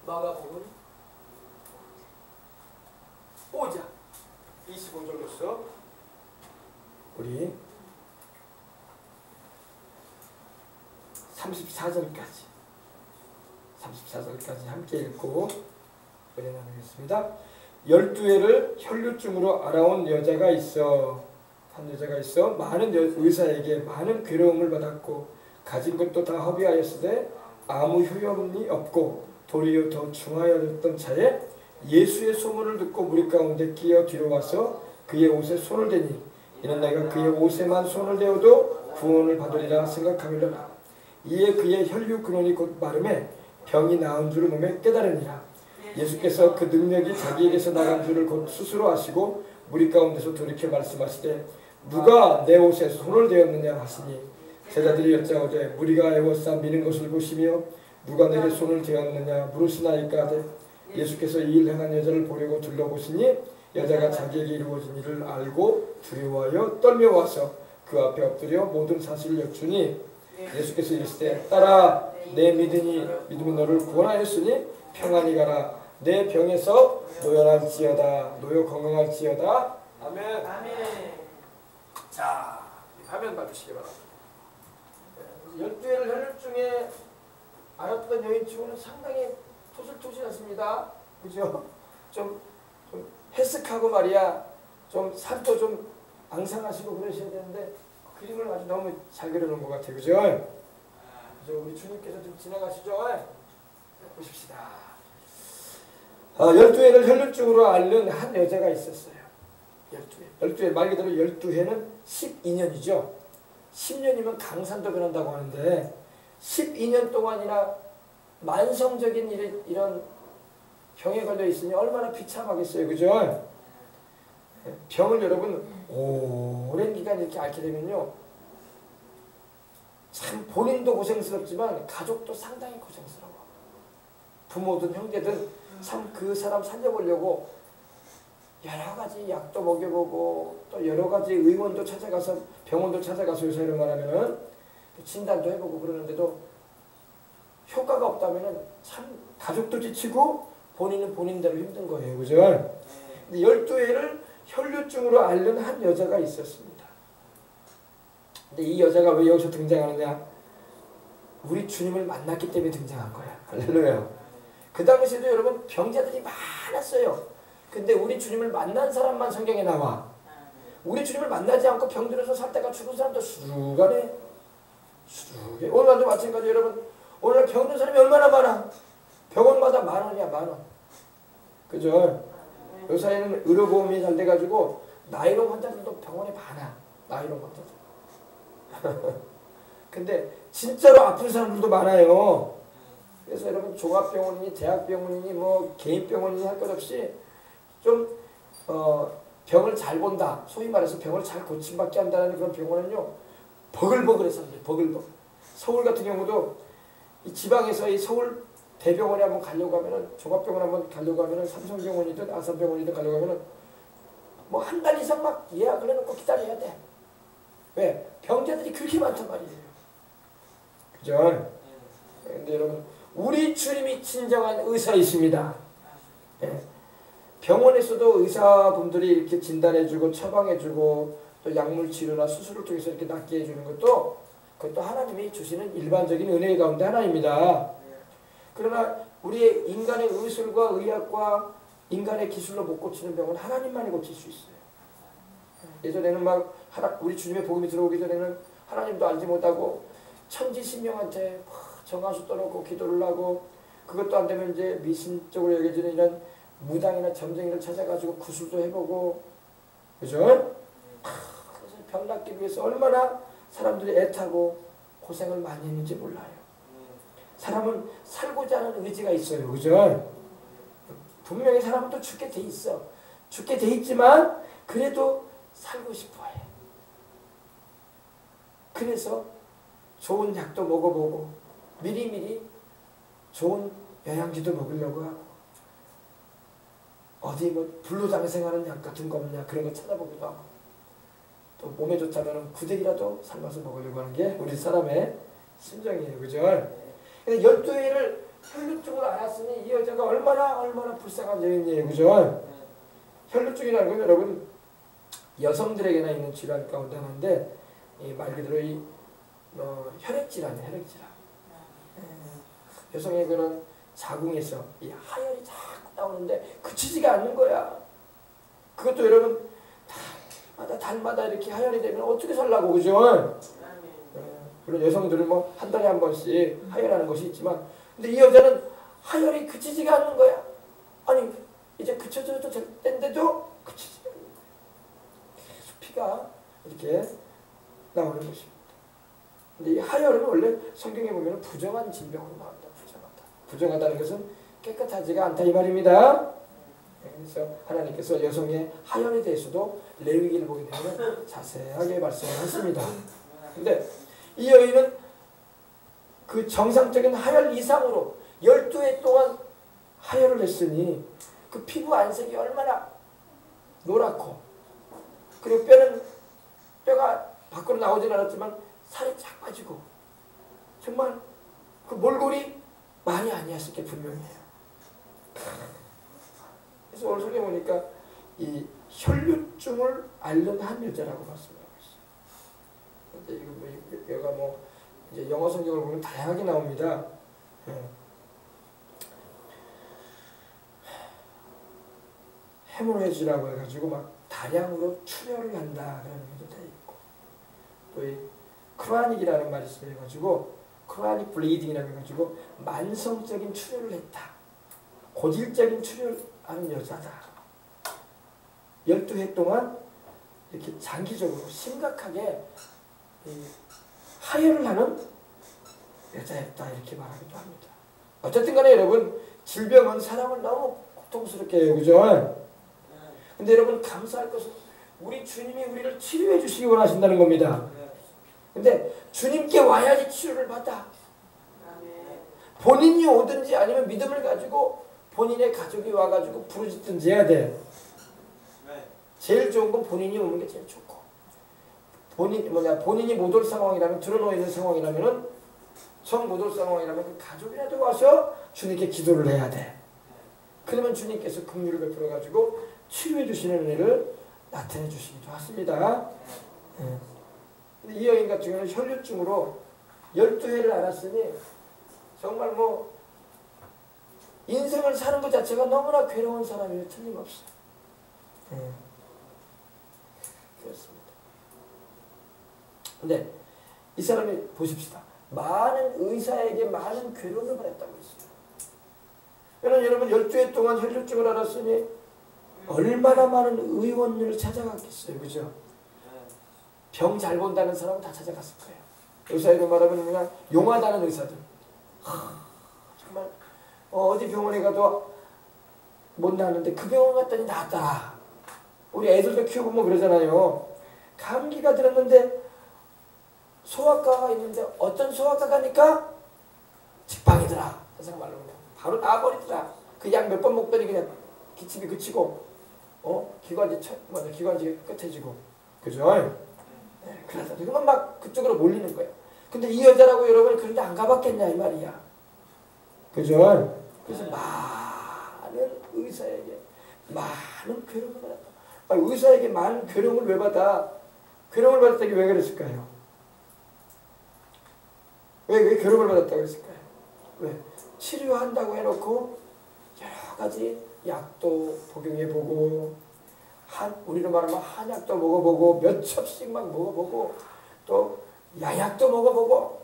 마가복음 5장 25절로서 우리 34절까지 함께 읽고 은혜 나누겠습니다. 12해를 혈류증으로 알아온 여자가 있어. 한 여자가 있어 많은 의사에게 많은 괴로움을 받았고 가진 것도 다 허비하였으되 아무 효험이 없고 도리어 더 중하여졌던 차에 예수의 소문을 듣고 무리 가운데 끼어 뒤로 와서 그의 옷에 손을 대니 이는 내가 그의 옷에만 손을 대어도 구원을 받으리라 생각하밀러라. 이에 그의 혈류 근원이 곧 마름에 병이 나은 줄을 몸에 깨달으니라. 예수께서 그 능력이 자기에게서 나간 줄을 곧 스스로 아시고 무리 가운데서 돌이켜 말씀하시되 누가 내 옷에 손을 대었느냐 하시니 제자들이 여짜오되 무리가 애워싸 미는 것을 보시며 누가 내게 손을 대었느냐 물으시나이까 하되 예수께서 이 일 행한 여자를 보려고 둘러보시니 여자가 자기에게 이루어진 일을 알고 두려워하여 떨며 와서 그 앞에 엎드려 모든 사실을 여쭈니 예수께서 이르시되 딸아 내 믿음이 너를 구원하였으니 평안히 가라. 내 병에서 노연할지어다. 노여 건강할지어다. 아멘. 자, 화면 봐주시기 바랍니다. 12해를 혈류증에 앓았던 여인치고는 상당히 토실토실했습니다. 그죠? 좀 해석하고 말이야. 좀 살도 좀 앙상하시고 그러셔야 되는데 그림을 아주 너무 잘 그려놓은 것 같아요. 그죠? 그죠? 우리 주님께서 좀 지나가시죠? 보십시다. 12해를 혈류증으로 앓는 한 여자가 있었어요. 12해. 말 그대로 12해는 12년이죠. 10년이면 강산도 변한다고 하는데 12년 동안이나 만성적인 이런 병에 걸려 있으니 얼마나 비참하겠어요. 그죠? 병을 여러분 오랜 기간 이렇게 앓게 되면요. 참 본인도 고생스럽지만 가족도 상당히 고생스러워. 부모든 형제든 참 그 사람 살려보려고 여러 가지 약도 먹여보고 또 여러 가지 의원도 찾아가서 병원도 찾아가서 요새 이런 말하면은 진단도 해보고 그러는데도 효과가 없다면은 참 가족도 지치고 본인은 본인대로 힘든 거예요. 그죠? 근데 12해를 혈류증으로 앓는 한 여자가 있었습니다. 근데 이 여자가 왜 여기서 등장하느냐? 우리 주님을 만났기 때문에 등장한 거야. 할렐루야. 그 당시에도 여러분 병자들이 많았어요. 근데 우리 주님을 만난 사람만 성경에 나와. 우리 주님을 만나지 않고 병들어서 살다가 죽은 사람도 수두가네. 수두개. 오늘도 마찬가지로 여러분 오늘 병든 사람이 얼마나 많아. 병원마다 10,000원이야 10,000원. 그죠? 요사이는 의료보험이 잘 돼가지고 나이로 환자들도 병원에 많아. 나이로 환자들. 근데 진짜로 아픈 사람들도 많아요. 그래서 여러분 종합병원이니 대학병원이니 뭐 개인병원이니 할 것 없이 좀 병을 잘 본다. 소위 말해서 병을 잘 고침받게 한다는 그런 병원은요. 버글버글해서 안 돼. 버글버글. 서울 같은 경우도 이 지방에서 이 서울 대병원에 한번 가려고 하면은 종합병원 한번 가려고 하면은 삼성병원이든 아산병원이든 가려고 하면은 뭐 한 달 이상 막 예약을 해놓고 기다려야 돼. 왜? 병자들이 그렇게 많단 말이에요. 그죠? 근데 여러분 우리 주님이 진정한 의사이십니다. 예. 병원에서도 의사분들이 이렇게 진단해주고 처방해주고 또 약물 치료나 수술을 통해서 이렇게 낫게 해주는 것도 그것도 하나님이 주시는 일반적인 은혜 가운데 하나입니다. 그러나 우리의 인간의 의술과 의학과 인간의 기술로 못 고치는 병은 하나님만이 고칠 수 있어요. 예전에는 막 우리 주님의 복음이 들어오기 전에는 하나님도 알지 못하고 천지신명한테 정화수 떠놓고 기도를 하고 그것도 안 되면 이제 미신적으로 여겨지는 이런 무당이나 점쟁이를 찾아가지고 구술도 해보고 그죠? 그래서 병 낫기 위해서 얼마나 사람들이 애타고 고생을 많이 했는지 몰라요. 사람은 살고자 하는 의지가 있어요. 그죠? 분명히 사람은 또 죽게 돼 있어. 죽게 돼 있지만 그래도 살고 싶어 해. 그래서 좋은 약도 먹어보고 미리미리 좋은 영양제도 먹으려고 하고 어디 뭐 불로장생하는 약 같은 거 없냐 그런 거 찾아보기도 하고 또 몸에 좋다면 구데기라도 삶아서 먹으려고 하는 게 우리 사람의 심정이에요. 그죠? 근데 12해를 혈루증을 앓았으니 이 여자가 얼마나 불쌍한 여인이에요. 그죠? 혈루증이라는 건 여러분 여성들에게나 있는 질환 가운데 하나인데 말 그대로 이 혈액질환이에요. 혈액질환. 여성의 그런 자궁에서 이 하혈이 자꾸 나오는데 그치지가 않는 거야. 그것도 여러분 달마다 이렇게 하혈이 되면 어떻게 살라고. 그죠? 물론 여성들은 뭐 한 달에 한 번씩 하혈하는 것이 있지만 근데 이 여자는 하혈이 그치지가 않는 거야. 아니 이제 그쳐져도 될 때인데도 그치지가 않는 거야. 계속 피가 이렇게 나오는 것입니다. 근데 이 하혈은 원래 성경에 보면 부정한 질병으로 나온다. 부정하다는 것은 깨끗하지가 않다 이 말입니다. 그래서 하나님께서 여성의 하혈에 대해서도 레위기를 보게 되면 자세하게 말씀하셨습니다. 근데 이 여인은 그 정상적인 하혈 이상으로 12해 동안 하혈을 했으니 그 피부 안색이 얼마나 노랗고 그리고 뼈가 밖으로 나오진 않았지만 살이 쫙 빠지고 정말 그 몰골이 많이 아니었을 게 분명해요. 그래서 오늘 성경 보니까 이 혈루증을 앓는 한 여자라고 말씀하고 있어요. 근데 이거 얘가 뭐 이제 영어 성경을 보면 다양하게 나옵니다. 헤모레지라고 해가지고 막 다량으로 출혈을 한다 그런 의미도 돼 있고 또 이 크로닉이라는 말이 쓰여가지고 크로닉 블리딩이라고 해가지고 만성적인 출혈을 했다. 고질적인 출혈하는 여자다. 12해 동안 이렇게 장기적으로 심각하게 하혈을 하는 여자였다 이렇게 말하기도 합니다. 어쨌든 간에 여러분 질병은 사람을 너무 고통스럽게 해요. 그죠? 근데 여러분 감사할 것은 우리 주님이 우리를 치료해 주시기 원하신다는 겁니다. 근데 주님께 와야지 치료를 받아. 본인이 오든지 아니면 믿음을 가지고 본인의 가족이 와가지고 부르짖든지 해야 돼. 제일 좋은 건 본인이 오는 게 제일 좋고 본인이 못 올 상황이라면 드러누워 있는 상황이라면은 정 못 올 상황이라면 그 가족이라도 와서 주님께 기도를 해야 돼. 그러면 주님께서 긍휼을 베풀어 가지고 치료해 주시는 은혜를 나타내 주시기도 하십니다. 근데 이 여인 같은 경우는 혈류증으로 12해를 앓았으니 정말 뭐 인생을 사는 것 자체가 너무나 괴로운 사람이에요. 틀림없이. 그렇습니다. 근데 이 사람이 보십시다. 많은 의사에게 많은 괴로움을 받았다고 했어요. 여러분 12해 동안 혈류증을 앓았으니 얼마나 많은 의원을 찾아갔겠어요. 그죠? 병 잘 본다는 사람은 다 찾아갔을 거예요. 의사로 말하면 그냥 용하다는 의사들. 정말 어디 병원에 가도 못 나왔는데 그 병원 갔더니 나았다. 우리 애들도 키워보면 그러잖아요. 감기가 들었는데 소아과가 있는데 어떤 소아과 가니까 직방이더라. 세상 말로 그냥 바로 나와버리더라. 그 약 몇 번 먹더니 그냥 기침이 그치고 기관지 끝해지고 그죠? 네, 그러다 그러면 막 그쪽으로 몰리는 거예요. 근데 이 여자라고 여러분이 그런데 안 가봤겠냐 이 말이야. 그죠? 그래서 많은 의사에게 많은 괴로움을 받았다. 아니, 의사에게 많은 괴로움을 왜 받아? 괴로움을 받았다기 왜 그랬을까요? 왜 괴로움을 받았다고 했을까요? 왜? 치료한다고 해놓고 여러 가지 약도 복용해보고 우리로 말하면 한약도 먹어보고 몇 첩씩 막 먹어보고 또 야약도 먹어보고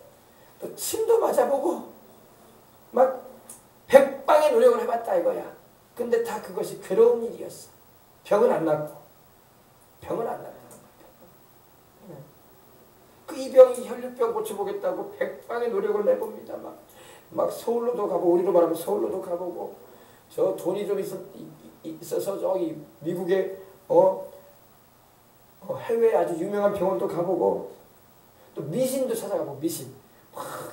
또 침도 맞아보고 막 백방의 노력을 해봤다 이거야. 근데 다 그것이 괴로운 일이었어. 병은 안 낫고. 그 이 병이 혈류병 고쳐보겠다고 백방의 노력을 내봅니다. 막 서울로도 가보고 우리로 말하면 서울로도 가보고 저 돈이 좀 있어서 저기 미국에 해외에 아주 유명한 병원도 가보고 또 미신도 찾아가고 미신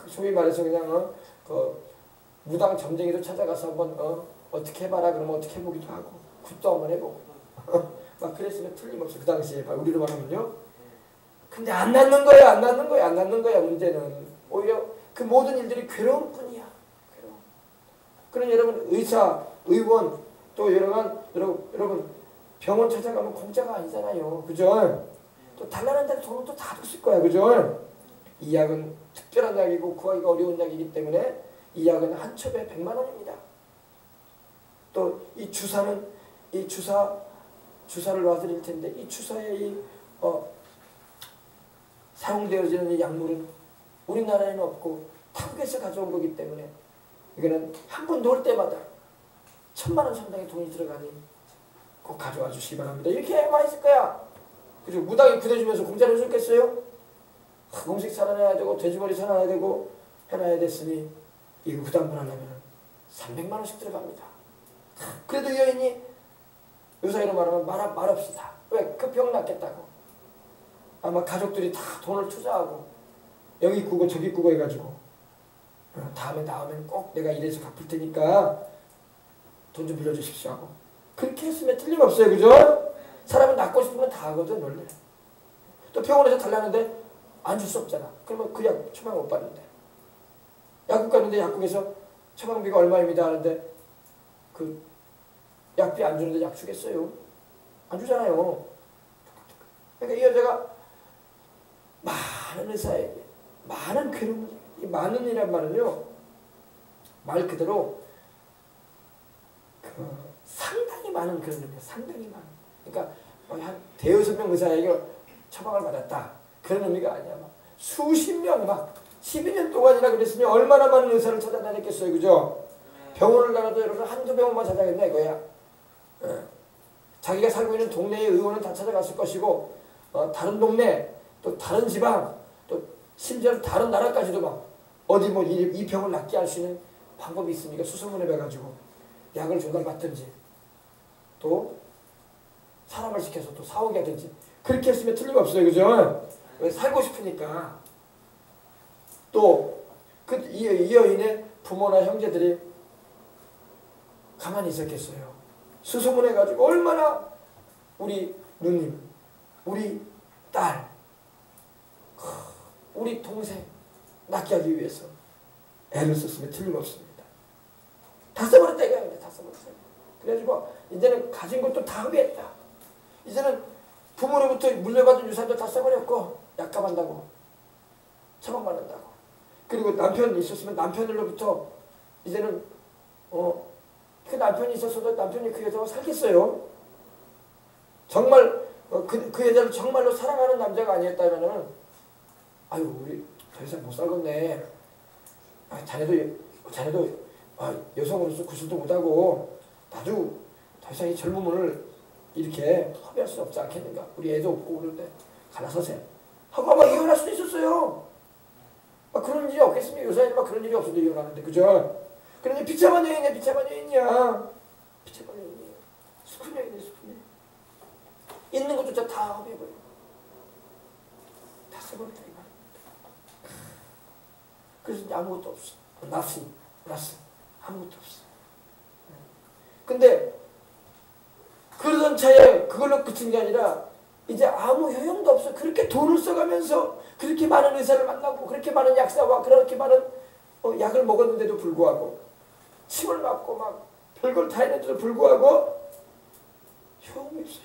소위 말해서 그냥 그 무당 점쟁이도 찾아가서 한번 어떻게 해봐라 그러면 어떻게 해보기도 하고 굿도 한번 해보고 막 그랬으면 틀림없이 그 당시에 우리로 말하면요. 근데 안 낫는 거야 문제는. 오히려 그 모든 일들이 괴로운 뿐이야. 괴로움. 그런 여러분 의사, 의원 또 여러분 병원 찾아가면 공짜가 아니잖아요. 그죠? 또 달라는 데는 돈은 또 다 줬을 거야. 그죠? 이 약은 특별한 약이고 구하기가 어려운 약이기 때문에 이 약은 한 첩에 100만 원입니다. 또 이 주사는 이 주사를 놔드릴 텐데 이 주사에 사용되어지는 이 약물은 우리나라에는 없고 타국에서 가져온 거기 때문에 이거는 한 번 놓을 때마다 1000만 원 상당의 돈이 들어가니 꼭 가져와 주시기 바랍니다. 이렇게 와 있을 거야. 그리고 무당이 부대주면서 공짜로 줬겠어요? 음식 사놔야 되고 돼지머리 사놔야 되고 해놔야 됐으니 이거 부담을 하려면 300만 원씩 들어갑니다. 그래도 여인이 요사이로 말하면 말없이다. 왜? 그 병 낫겠다고. 아마 가족들이 다 돈을 투자하고 여기 꾸고 저기 꾸고 해가지고 다음에 나오면 꼭 내가 이래서 갚을 테니까 돈 좀 빌려주십시오 하고 그렇게 했으면 틀림없어요. 그죠? 사람은 낫고 싶으면 다 하거든 원래. 또 병원에서 달라는데 안 줄 수 없잖아. 그러면 그 약 처방 못 받는데 약국 가는데 약국에서 처방비가 얼마입니다 하는데 그 약비 안 주는데 약 주겠어요? 안 주잖아요. 그러니까 이 여자가 많은 의사에게 많은 괴로움, 이 많은이란 말은요 말 그대로 상당히 많은 그런 의미예요. 상당히 많은. 그러니까 한 대여섯 명 의사에게 처방을 받았다. 그런 의미가 아니야. 막 수십 명 막 12년 동안이나 그랬으니 얼마나 많은 의사를 찾아다녔겠어요. 그죠? 병원을 나가도 여러분 한두 병원만 찾아겠나 이거야. 자기가 살고 있는 동네의 의원은 다 찾아갔을 것이고 다른 동네 또 다른 지방 또 심지어 다른 나라까지도 막 어디 뭐 이 병을 낫게 할 수 있는 방법이 있으니까 수소문을 해가지고 약을 조달받든지 또 사람을 시켜서 또 사오게 하든지 그렇게 했으면 틀림없어요. 그죠? 왜 살고 싶으니까. 또 이 여인의 부모나 형제들이 가만히 있었겠어요. 수소문해가지고 얼마나 우리 누님, 우리 딸, 우리 동생 낫게 하기 위해서 애를 썼으면 틀림없습니다. 다 써버렸다 이거야. 다 써버렸어요. 그래가지고 이제는 가진 것도 다 허비했다. 이제는 부모로부터 물려받은 유산도 다 써버렸고 약값한다고 처방받는다고. 그리고 남편이 있었으면 남편으로부터 이제는 그 남편이 있었어도 남편이 그 여자와 살겠어요. 정말 그 여자를 정말로 사랑하는 남자가 아니었다면은 아유 우리 더 이상 못 살겠네. 자네도 여성으로서 구슬도 못하고 나도 더 이상 이 젊음을 이렇게 허비할 수 없지 않겠는가. 우리 애도 없고 그런데 갈라서세 하고 아마 이혼할 수도 있었어요. 그런 일이 없겠습니까? 요새는 막 그런 일이 없어도 이혼하는데 그죠? 그런데 비참한 여인이야. 비참한 여인이야. 비참한 여인이야. 슬픈 여인이야. 슬픈 여인. 있는 것조차 다 허비해버려. 다 써버렸다 이 말입니다. 그래서 이제 아무것도 없어. 나스 아무것도 없어. 근데 그러던 차에 그걸로 그친 게 아니라 이제 아무 효용도 없어. 그렇게 돈을 써가면서 그렇게 많은 의사를 만나고 그렇게 많은 약사와 그렇게 많은 약을 먹었는데도 불구하고 침을 맞고 막 별걸 다 했는데도 불구하고 효용이 없어.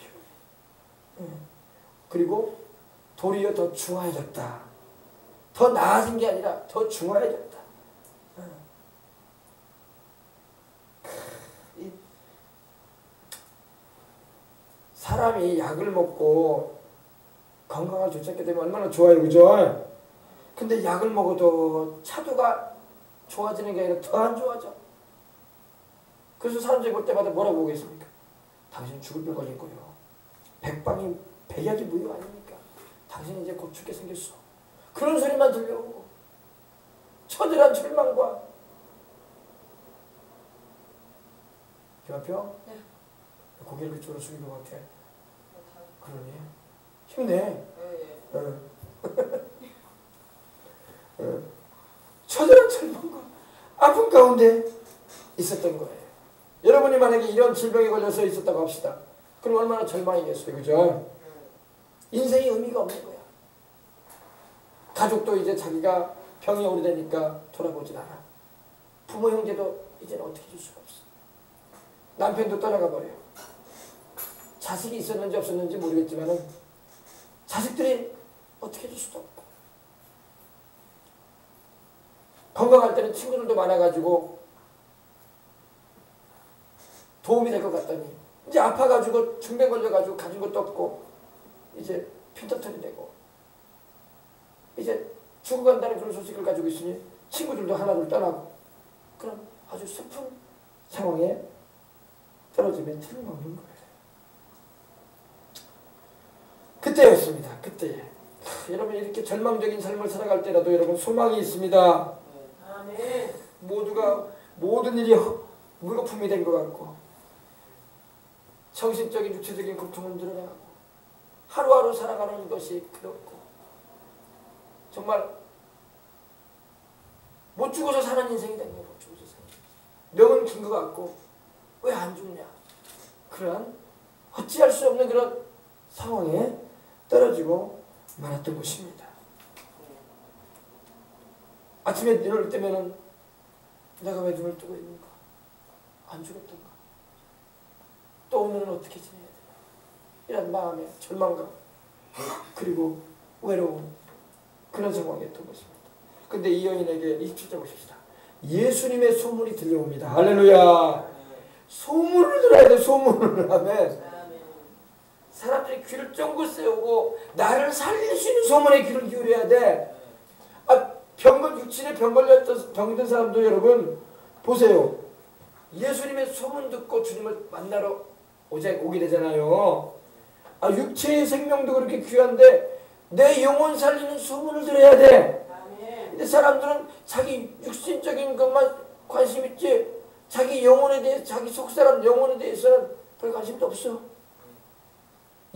그리고 도리어 더 중화해졌다. 더 나아진 게 아니라 더 중화해졌다. 사람이 약을 먹고 건강을 되찾게 되면 얼마나 좋아요. 그죠? 근데 약을 먹어도 차도가 좋아지는 게 아니라 더 안 좋아져. 그래서 사람들이 볼 때마다 뭐라고 보겠습니까? 당신 죽을 병 걸릴 거예요. 백약이 무효 아닙니까? 당신 이제 곧 죽게 생겼어. 그런 소리만 들려오고 처절한 절망과 김학표? 네. 고개를 그쪽으로 숙인 것 같아. 그러니 힘내. 처절한 절망과 아픔 가운데 있었던 거예요. 여러분이 만약에 이런 질병에 걸려서 있었다고 합시다. 그럼 얼마나 절망이겠어요. 그죠? 인생이 의미가 없는 거야. 가족도 이제 자기가 병이 오래되니까 돌아보질 않아. 부모 형제도 이제는 어떻게 줄 수가 없어. 남편도 떠나가 버려요. 자식이 있었는지 없었는지 모르겠지만은 자식들이 어떻게 줄 수도 없고, 건강할 때는 친구들도 많아가지고 도움이 될 것 같더니 이제 아파가지고 중병 걸려가지고 가진 것도 없고 이제 핀터털이 되고 이제 죽어간다는 그런 소식을 가지고 있으니 친구들도 하나둘 떠나고, 그럼 아주 슬픈 상황에 떨어지면 틀림없는 거예요. 그때였습니다. 그때. 여러분 이렇게 절망적인 삶을 살아갈 때라도 여러분 소망이 있습니다. 아멘. 모두가 모든 일이 물거품이 된 것 같고 정신적인 육체적인 고통은 늘어나고 하루하루 살아가는 것이 그렇고 정말 못 죽어서 사는 인생이 된 거예요. 못 죽어서 사는. 명은 긴 것 같고 왜 안 죽냐. 그런 어찌할 수 없는 그런 상황에 떨어지고 말았던 것입니다. 아침에 일어날 때면은 내가 왜 눈을 뜨고 있는가? 안 죽었던가? 또 오늘은 어떻게 지내야 되나? 이런 마음의 절망감 그리고 외로움, 그런 상황이었던 것입니다. 근데 이 여인에게 27절 보십시다. 예수님의 소문이 들려옵니다. 할렐루야. 소문을 들어야 돼. 소문을 하면 사람들이 귀를 쫑긋 세우고 나를 살릴 수 있는 소문에 귀를 기울여야 돼. 육신에 병 걸렸던 병든 사람도 여러분 보세요. 예수님의 소문 듣고 주님을 만나러 오게 되잖아요. 육체의 생명도 그렇게 귀한데 내 영혼 살리는 소문을 들어야 돼. 근데 사람들은 자기 육신적인 것만 관심 있지 자기 영혼에 대해, 자기 속사람 영혼에 대해서는 별 관심도 없어.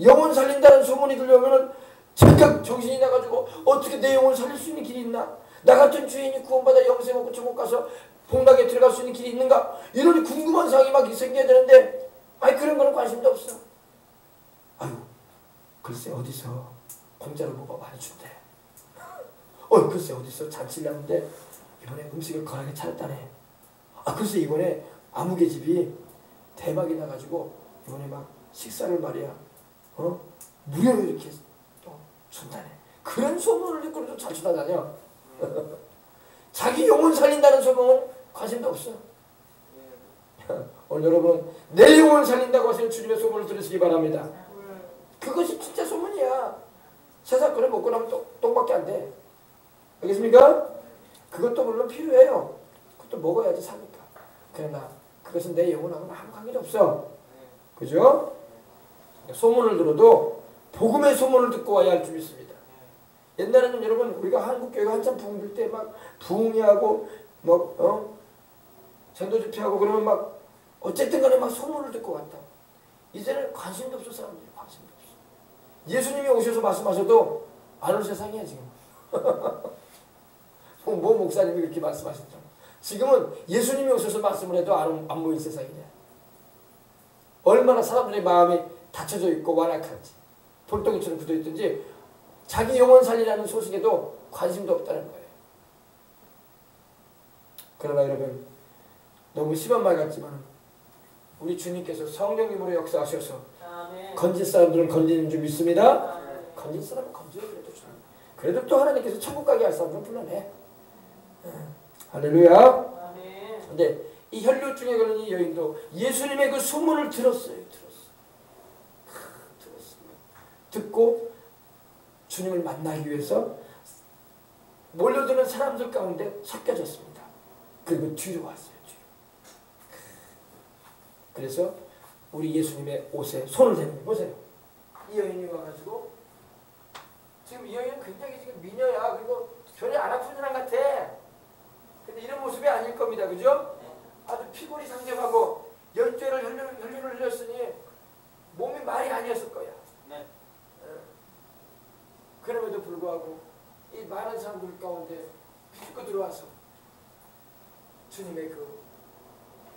영혼 살린다는 소문이 들려오면은 즉각 정신이 나가지고 어떻게 내 영혼 살릴 수 있는 길이 있나? 나 같은 주인이 구원받아 영생 얻고 천국 가서 복락에 들어갈 수 있는 길이 있는가? 이런 궁금한 사항이 막 생겨야 되는데 그런 거는 관심도 없어. 글쎄 어디서 공짜로 뭐가 많이 준대. 글쎄 어디서 잔치를 하는데 이번에 음식을 거하게 차렸다네. 글쎄 이번에 아무개 집이 대박이 나가지고 이번에 막 식사를 말이야 무료로 이렇게 또 준다네. 그런 소문을 듣고도 잘 쳐다다녀. 자기 영혼 살린다는 소문은 관심도 없어. 오늘 여러분 내 영혼 살린다고 하시는 주님의 소문을 들으시기 바랍니다. 그것이 진짜 소문이야. 세상 거를 먹고 나면 똥밖에 안 돼. 알겠습니까? 그것도 물론 필요해요. 그것도 먹어야지 사니까. 그러나 그것은 내 영혼하고는 아무 관계도 없어. 그죠? 소문을 들어도 복음의 소문을 듣고 와야 할 줄 믿습니다. 옛날에는 여러분 우리가 한국교회가 한참 부흥될 때 막 부흥회하고 전도 집회하고 그러면 막 어쨌든 간에 막 소문을 듣고 왔다. 이제는 관심도 없어. 사람들이 관심도 없어. 예수님이 오셔서 말씀하셔도 안 올 세상이야 지금. 뭐 목사님이 그렇게 말씀하셨죠. 지금은 예수님이 오셔서 말씀을 해도 안 모일 세상이냐. 얼마나 사람들의 마음이 닫혀져 있고 완악한지, 돌덩이처럼 굳어있든지 자기 영혼 살리라는 소식에도 관심도 없다는 거예요. 그러나 여러분 너무 심한 말 같지만 우리 주님께서 성령님으로 역사하셔서 건질 사람들은 건지는 줄 믿습니다. 건질 사람은 건져야 그래도 주님. 그래도 또 하나님께서 천국 가게 할 사람 좀 불러내. 할렐루야. 근데 이 혈류증에 걸린 이 여인도 예수님의 그 소문을 들었어요. 듣고 주님을 만나기 위해서 몰려드는 사람들 가운데 섞여졌습니다. 그리고 뒤로 왔어요. 뒤로. 그래서 우리 예수님의 옷에 손을 대는 보세요. 이 여인이 와가지고 지금 이 여인은 굉장히 지금 미녀야. 그리고 전혀 안 아픈 사람 같아. 근데 이런 모습이 아닐 겁니다. 그죠? 아주 피골이 상접하고 열죄를 혈류를 흘렸으니 몸이 말이 아니었을 거야. 네. 그럼에도 불구하고 이 많은 사람들 가운데 비집고 들어와서 주님의 그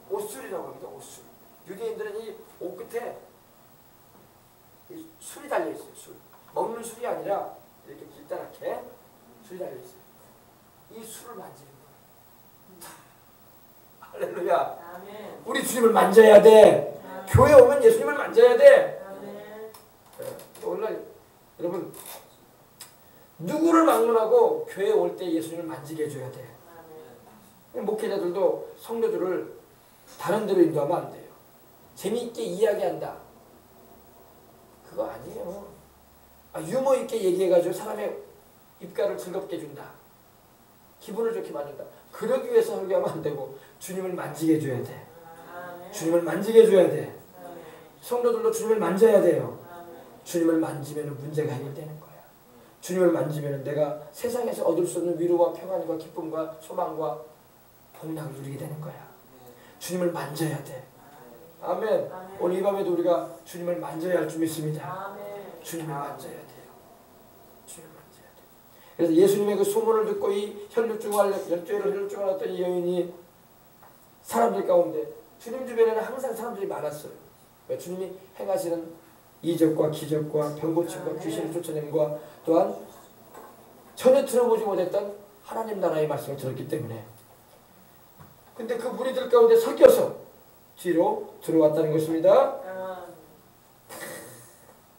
옷술이라고 합니다. 옷술. 유대인들은 이 옷 끝에 이 술이 달려있어요. 술. 먹는 술이 아니라 이렇게 길다랗게 술이 달려있어요. 이 술을 만지는 거예요. 할렐루야. 아멘. 우리 주님을 만져야 돼. 아멘. 교회 오면 예수님을 만져야 돼. 아멘. 오늘날 여러분 누구를 막론하고 교회 올 때 예수님을 만지게 해줘야 돼. 아멘. 목회자들도 성도들을 다른 데로 인도하면 안 돼요. 재미있게 이야기한다. 그거 아니에요. 유머 있게 얘기해가지고 사람의 입가를 즐겁게 해준다. 기분을 좋게 만든다. 그러기 위해서 설교하면 안 되고 주님을 만지게 해줘야 돼. 아멘. 주님을 만지게 해줘야 돼. 아멘. 성도들도 주님을 만져야 돼요. 아멘. 주님을 만지면 문제가 해결되는 거야. 주님을 만지면 내가 세상에서 얻을 수 없는 위로와 평안과 기쁨과 소망과 복락을 누리게 되는 거야. 주님을 만져야 돼. 아멘. 아멘. 오늘 이 밤에도 우리가 주님을 만져야 할 줄 믿습니다. 아멘. 주님을 만져야 돼요. 주님을 만져야 돼. 그래서 예수님의 그 소문을 듣고 이 열조회를 혈루증을 이 여인이 사람들 가운데 주님 주변에는 항상 사람들이 많았어요. 주님이 행하시는 이적과 기적과 병고침과 귀신을 쫓아냄과 또한 전혀 들어보지 못했던 하나님 나라의 말씀을 들었기 때문에 근데 그 무리들 가운데 섞여서 뒤로 들어왔다는 것입니다.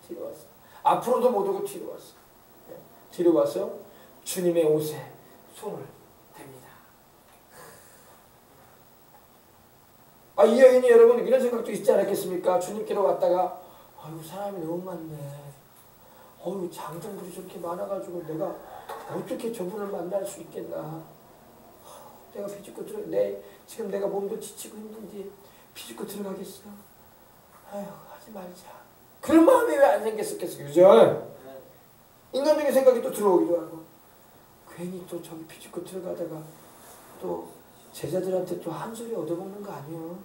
뒤로 왔어. 앞으로도 못 오고 뒤로 왔어. 뒤로 와서 주님의 옷에 손을 댑니다. 이 여인이 여러분 이런 생각도 있지 않았겠습니까? 주님께로 왔다가 아이고 사람이 너무 많네. 어휴 장정들이 저렇게 많아가지고 내가 어떻게 저분을 만날 수 있겠나. 내가 비집고 지금 내가 몸도 지치고 힘든데 비집고 들어가겠어. 아휴 하지 말자. 그런 마음이 왜 안 생겼었겠어요. 그죠? 인간적인 생각이 또 들어오기도 하고 괜히 또 저기 비집고 들어가다가 또 제자들한테 또 한 소리 얻어먹는 거 아니에요.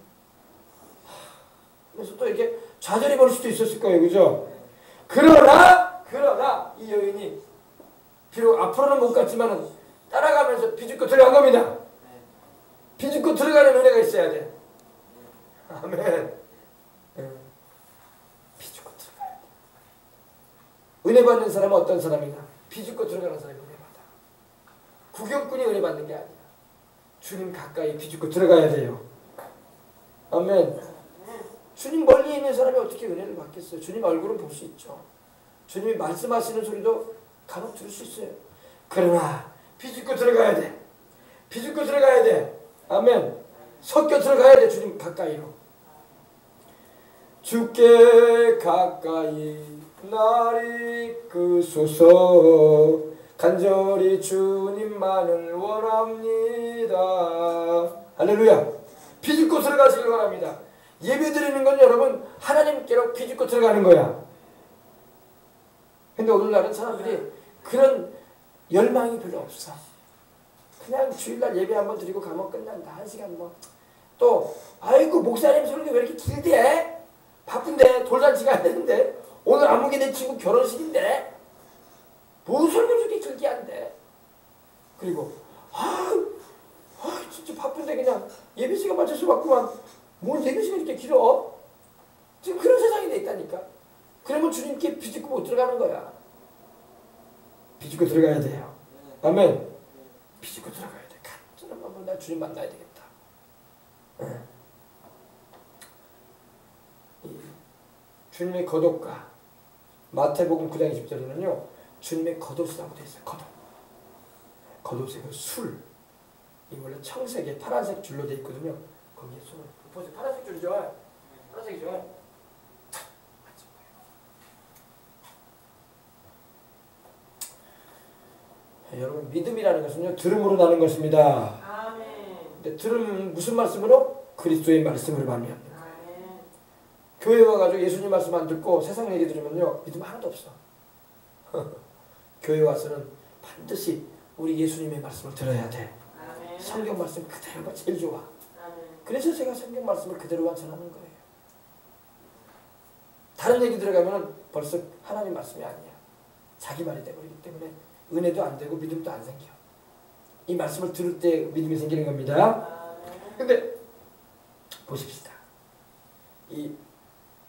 그래서 또 이렇게 좌절이 벌 수도 있었을 거예요. 그죠? 그러나 이 여인이 비록 앞으로는 못 갔지만은 따라가면서 비집고 들어간 겁니다. 비집고 들어가는 은혜가 있어야 돼. 아멘. 비집고 들어가야 돼. 은혜 받는 사람은 어떤 사람이냐? 비집고 들어가는 사람이 은혜 받아. 구경꾼이 은혜 받는 게 아니야. 주님 가까이 비집고 들어가야 돼요. 아멘. 주님 멀리 있는 사람이 어떻게 은혜를 받겠어요? 주님 얼굴은 볼 수 있죠. 주님이 말씀하시는 소리도 간혹 들을 수 있어요. 그러나 비집고 들어가야 돼. 비집고 들어가야 돼. 아멘. 섞여 들어가야 돼. 주님 가까이로. 주께 가까이 날 이끄소서 간절히 주님만을 원합니다. 할렐루야. 비집고 들어가시길 바랍니다. 예배드리는 건 여러분 하나님께로 비집고 들어가는 거야. 근데 오늘날은 사람들이 그런 열망이 별로 없어. 그냥 주일날 예배 한번 드리고 가면 끝난다. 1시간 뭐. 또 아이고 목사님 설교 왜 이렇게 길대? 바쁜데 돌잔치 가야 되는데 오늘 아무개 내 친구 결혼식인데 뭔 설교 저렇게 길게 한대. 그리고 진짜 바쁜데 그냥 예배 시간 맞춰서 왔구만. 뭔 예배 시간이 이렇게 길어? 지금 그런 세상이 돼 있다니까. 그러면 주님께 비집고 못 들어가는 거야. 비집고 들어가야 돼요. 아멘. 비집고 들어가야 돼. 간절한 마음으로 나 주님 만나야 되겠다. 주님의 겉옷과 마태복음 9장 20절에는요. 주님의 겉옷이라고 되어 있어요. 겉옷. 겉옷의 그 술. 이 원래 청색에 파란색 줄로 되어 있거든요. 거기에 손을 보세요. 파란색 줄이죠. 파란색이죠. 여러분 믿음이라는 것은요 들음으로 나는 것입니다. 아멘. 근데 들음 무슨 말씀으로? 그리스도의 말씀으로 말미암는 거예요. 아멘. 교회 와가지고 예수님 말씀 안 듣고 세상 얘기 들으면요 믿음 하나도 없어. 교회 와서는 반드시 우리 예수님의 말씀을 들어야 돼. 아멘. 성경 말씀 그대로가 제일 좋아. 아멘. 그래서 제가 성경 말씀을 그대로 완전하는 거예요. 다른 얘기 들어가면 벌써 하나님 말씀이 아니야. 자기 말이 돼버리기 때문에 은혜도 안 되고 믿음도 안 생겨. 이 말씀을 들을 때 믿음이 생기는 겁니다. 근데 보십시다. 이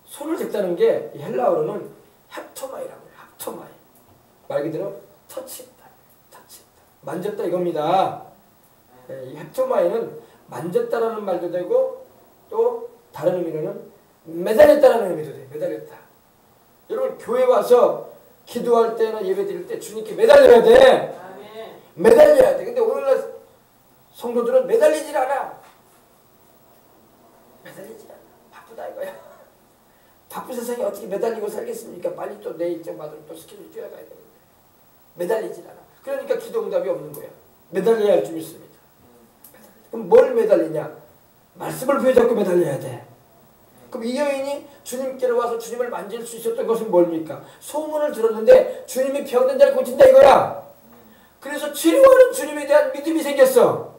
손을 댔다는 게 헬라어로는 합토마이라고 해요. 합토마이. 말 그대로 터치했다. 터치했다. 만졌다 이겁니다. 이 합토마이는 만졌다라는 말도 되고 또 다른 의미로는 매달렸다라는 의미도 돼. 매달렸다. 여러분 교회 와서 기도할 때나 예배 드릴 때 주님께 매달려야 돼. 아멘. 매달려야 돼. 근데 오늘날 성도들은 매달리질 않아. 매달리질 않아. 바쁘다 이거야. 바쁜 세상에 어떻게 매달리고 살겠습니까? 빨리 또 내 일정 받으러 또 스케줄 뛰어가야 되는데. 매달리질 않아. 그러니까 기도 응답이 없는 거야. 매달려야 할 줄 믿습니다. 그럼 뭘 매달리냐? 말씀을 부여잡고 매달려야 돼. 그럼 이 여인이 주님께로 와서 주님을 만질 수 있었던 것은 뭡니까? 소문을 들었는데 주님이 병든 자를 고친다 이거야. 그래서 치료하는 주님에 대한 믿음이 생겼어.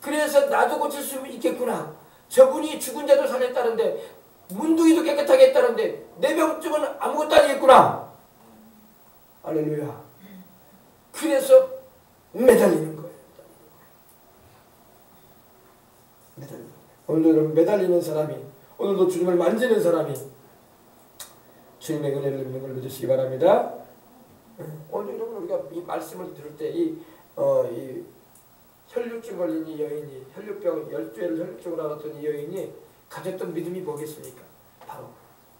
그래서 나도 고칠 수 있겠구나. 저분이 죽은 자도 살렸다는데 문둥이도 깨끗하게 했다는데 내 병증은 아무것도 아니겠구나. 할렐루야. 그래서 매달리는 거예요. 매달리는 거예요. 오늘도 여러분 매달리는 사람이, 오늘도 주님을 만지는 사람이 주님의 은혜를 입는 걸 믿으시기 바랍니다. 오늘 여러분 우리가 이 말씀을 들을 때 이 혈류증 걸린 이 여인이, 혈류병 12회를 혈류증으로 알았던 이 여인이 가졌던 믿음이 뭐겠습니까? 바로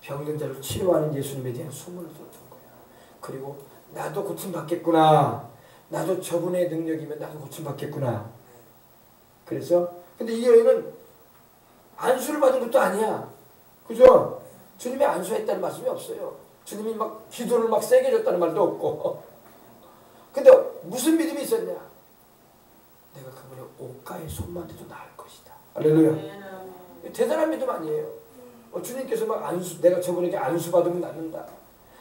병든 자를 치료하는 예수님에 대한 소문을 들었던 거야. 그리고 나도 고침받겠구나. 나도 저분의 능력이면 나도 고침받겠구나. 그래서 근데 이 여인은 안수를 받은 것도 아니야. 그죠? 주님이 안수했다는 말씀이 없어요. 주님이 막 기도를 막 세게 해줬다는 말도 없고. 근데 무슨 믿음이 있었냐? 내가 그분의 옷가에 손만 대도 나을 것이다. 할렐루야. 대단한 믿음 아니에요. 주님께서 막 안수, 내가 저분에게 안수 받으면 낫는다.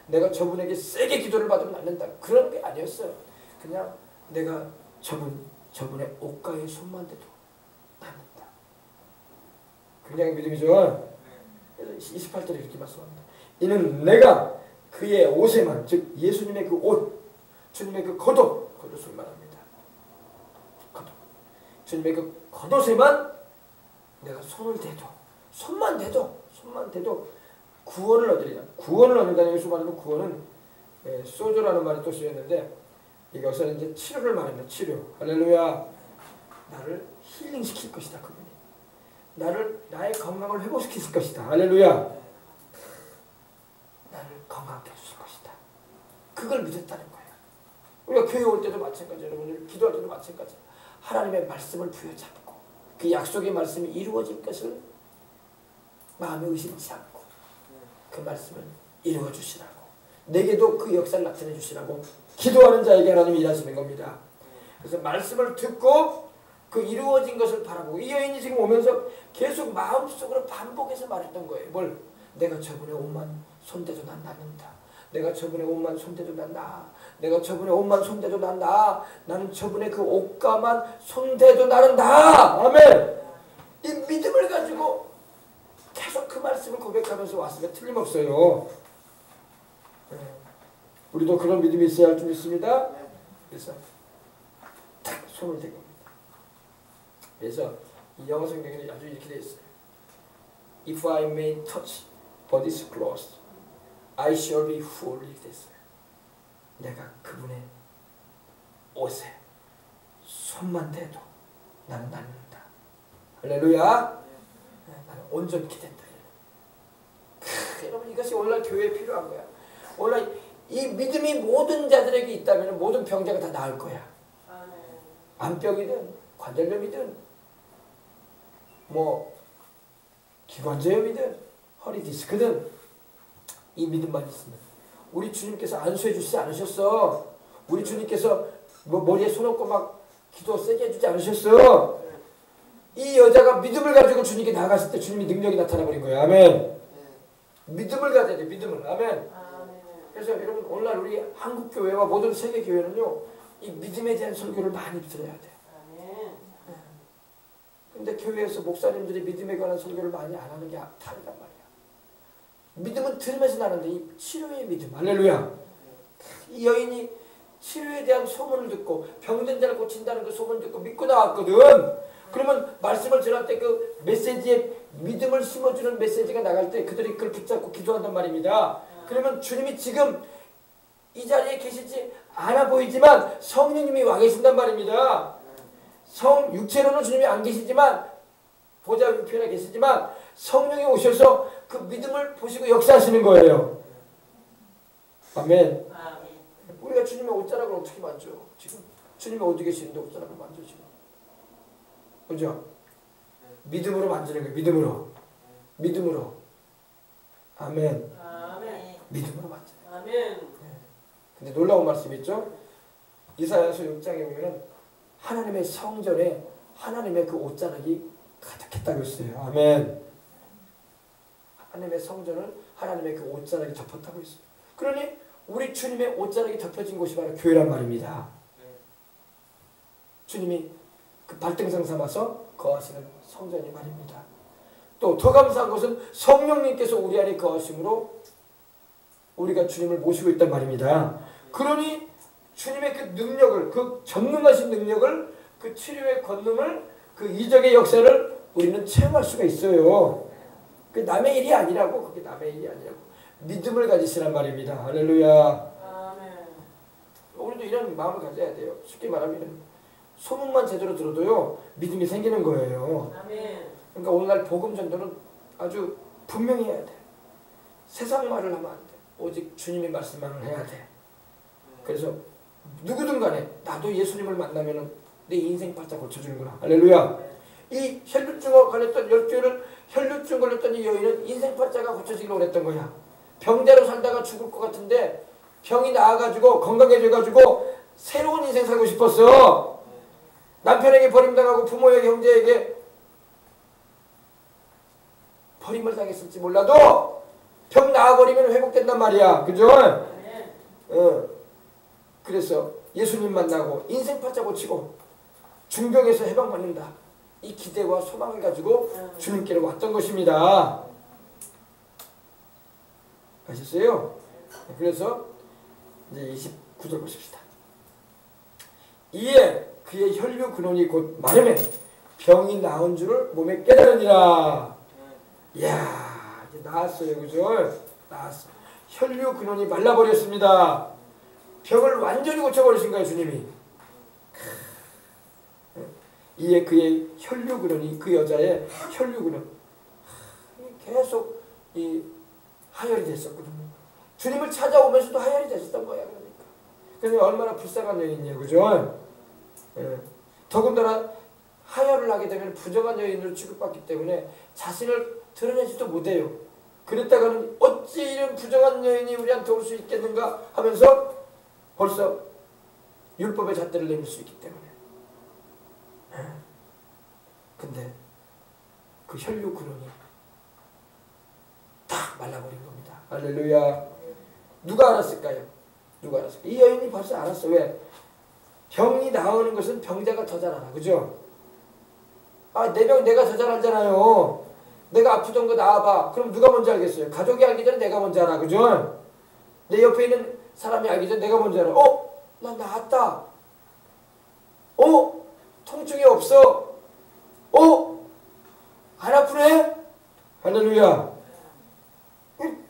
내가 저분에게 세게 기도를 받으면 낫는다. 그런 게 아니었어요. 그냥 내가 저분의 옷가에 손만 대도 낫는다. 굉장히 믿음이죠. 그래서 28절에 이렇게 말씀합니다. 이는 내가 그의 옷에만, 즉 예수님의 그 옷, 주님의 그 겉옷을 말합니다. 겉옷. 주님의 그 겉옷에만 내가 손만 대도 구원을 얻으리라. 구원을 얻는다는 것을 말하면 구원은 소조라는 말이 또 쓰였는데 이것은 이제 치료를 말합니다. 치료. 할렐루야. 나를 힐링시킬 것이다. 그분이. 나의 건강을 회복시킬 것이다. 할렐루야. 나를 건강하게 해주실 것이다. 그걸 믿었다는 거예요. 우리가 교회 올 때도 마찬가지예요. 여러분 기도할 때도 마찬가지예요. 하나님의 말씀을 부여잡고 그 약속의 말씀이 이루어질 것을 마음에 의심치 않고 그 말씀을 이루어 주시라고, 내게도 그 역사를 나타내 주시라고 기도하는 자에게 하나님이 일하시는 겁니다. 그래서 말씀을 듣고 그 이루어진 것을 바라보고, 이 여인이 지금 오면서 계속 마음속으로 반복해서 말했던 거예요. 뭘? 내가 저분의 옷만 손대도 난 낫는다. 내가 저분의 옷만 손대도 난 나아. 내가 저분의 옷만 손대도 난 나아. 나는 저분의 그 옷가만 손대도 나는 나아. 아멘. 이 믿음을 가지고 계속 그 말씀을 고백하면서 왔으면 틀림없어요. 우리도 그런 믿음이 있어야 할 줄 믿습니다. 그래서 탁 손을 대고, 그래서 이 영어 성경에는 아주 이렇게 되어 있어요. If I may touch body's clothes, I shall be whole. 이렇게 되어 있어요. 내가 그분의 옷에 손만 대도 나는 낫는다. 할렐루야. 나는 온전케 된다. 여러분 이것이 오늘날 교회에 필요한 거야. 오늘날 이 믿음이 모든 자들에게 있다면 모든 병자가 다 나을 거야. 암병이든 관절염이든 뭐 기관저염이든 허리 디스크든 이 믿음만 있으면. 우리 주님께서 안수해 주시지 않으셨어. 우리 주님께서 뭐 머리에 손 얹고 막 기도 세게 해주지 않으셨어. 이 여자가 믿음을 가지고 주님께 나갔을 때 주님이 능력이 나타나버린 거예요. 아멘. 믿음을 가져야 돼. 믿음을. 아멘. 그래서 여러분 오늘날 우리 한국교회와 모든 세계교회는요 이 믿음에 대한 설교를 많이 들어야 돼. 근데 교회에서 목사님들이 믿음에 관한 설교를 많이 안 하는 게 다르단 말이야. 믿음은 들으면서 나는데 이 치료의 믿음. 할렐루야. 이 여인이 치료에 대한 소문을 듣고 병든 자를 고친다는 그 소문을 듣고 믿고 나왔거든. 그러면 말씀을 전할 때 그 메시지에 믿음을 심어주는 메시지가 나갈 때 그들이 그걸 붙잡고 기도한단 말입니다. 그러면 주님이 지금 이 자리에 계시지 않아 보이지만 성령님이 와 계신단 말입니다. 육체로는 주님이 안 계시지만 보좌 우편에 계시지만 성령이 오셔서 그 믿음을 보시고 역사하시는 거예요. 아멘. 아멘. 우리가 주님의 옷자락을 어떻게 만져? 지금 주님이 어디 계시는데 옷자락을 만져 지금? 그죠? 믿음으로 만지는 거예요. 믿음으로. 아멘. 아멘. 믿음으로 만져. 아멘. 근데 놀라운 말씀 있죠? 이사야서 6장에 보면은 하나님의 성전에 하나님의 그 옷자락이 가득했다고 했어요. 아멘. 하나님의 성전을 하나님의 그 옷자락이 덮었다고 했어요. 그러니 우리 주님의 옷자락이 덮여진 곳이 바로 교회란 말입니다. 주님이 그 발등상 삼아서 거하시는 성전이 말입니다. 또 더 감사한 것은 성령님께서 우리 안에 거하심으로 우리가 주님을 모시고 있단 말입니다. 그러니 주님의 그 능력을, 그 전능하신 능력을, 그 치료의 권능을, 그 이적의 역사를 우리는 체험할 수가 있어요. 그 남의 일이 아니라고, 그게 남의 일이 아니라고. 믿음을 가지시란 말입니다. 할렐루야. 아멘. 우리도 이런 마음을 가져야 돼요. 쉽게 말하면 소문만 제대로 들어도요 믿음이 생기는 거예요. 아멘. 그러니까 오늘날 복음 전도는 아주 분명히 해야 돼. 세상 말을 하면 안 돼. 오직 주님의 말씀만을 해야 돼. 그래서 누구든 간에 나도 예수님을 만나면은 내 인생 바짝 고쳐주는구나. 할렐루야. 이 혈루증과 걸렸던 10교를 혈루증 걸렸던 이 여인은 인생 팔자가 고쳐지기를 원했던 거야. 병자로 살다가 죽을 것 같은데 병이 나아가지고 건강해져가지고 새로운 인생 살고 싶었어. 남편에게 버림당하고 부모에게 형제에게 버림을 당했을지 몰라도 병 나아버리면 회복된단 말이야. 그죠? 그래서 예수님 만나고 인생 팔자 고치고 중병에서 해방받는다. 이 기대와 소망을 가지고 주님께로 왔던 것입니다. 아셨어요? 그래서 이제 29절 보십시다. 이에 그의 혈류 근원이 곧 마름에 병이 나은 줄을 몸에 깨달으니라. 이야, 이제 나았어요. 그죠? 나았어. 혈류 근원이 말라버렸습니다. 병을 완전히 고쳐버리신 거예요, 주님이. 이에 그의 혈류 근원이, 그 여자의 혈류 근원 계속 이 하혈이 됐었거든요. 주님을 찾아오면서도 하혈이 됐었던 거야. 그러니까. 그래서 얼마나 불쌍한 여인이에요. 그죠? 더군다나 하혈을 하게 되면 부정한 여인으로 취급받기 때문에 자신을 드러내지도 못해요. 그랬다가는 어찌 이런 부정한 여인이 우리한테 올 수 있겠는가 하면서 벌써 율법의 잣대를 내밀 수 있기 때문에. 근데 그 혈류 근원이 딱 말라버린 겁니다. 할렐루야. 누가 알았을까요? 누가 알았을까요? 이 여인이 벌써 알았어. 왜? 병이 나오는 것은 병자가 더 잘 알아. 그죠? 아, 내 병 내가 더 잘 알잖아요. 내가 아프던 거 나와봐. 그럼 누가 먼저 알겠어요? 가족이 알기 전에 내가 먼저 알아. 그죠? 내 옆에 있는 사람이 알기 전에 내가 먼저 알아. 나 나았다. 통증이 없어. 안 아프네? 할렐루야.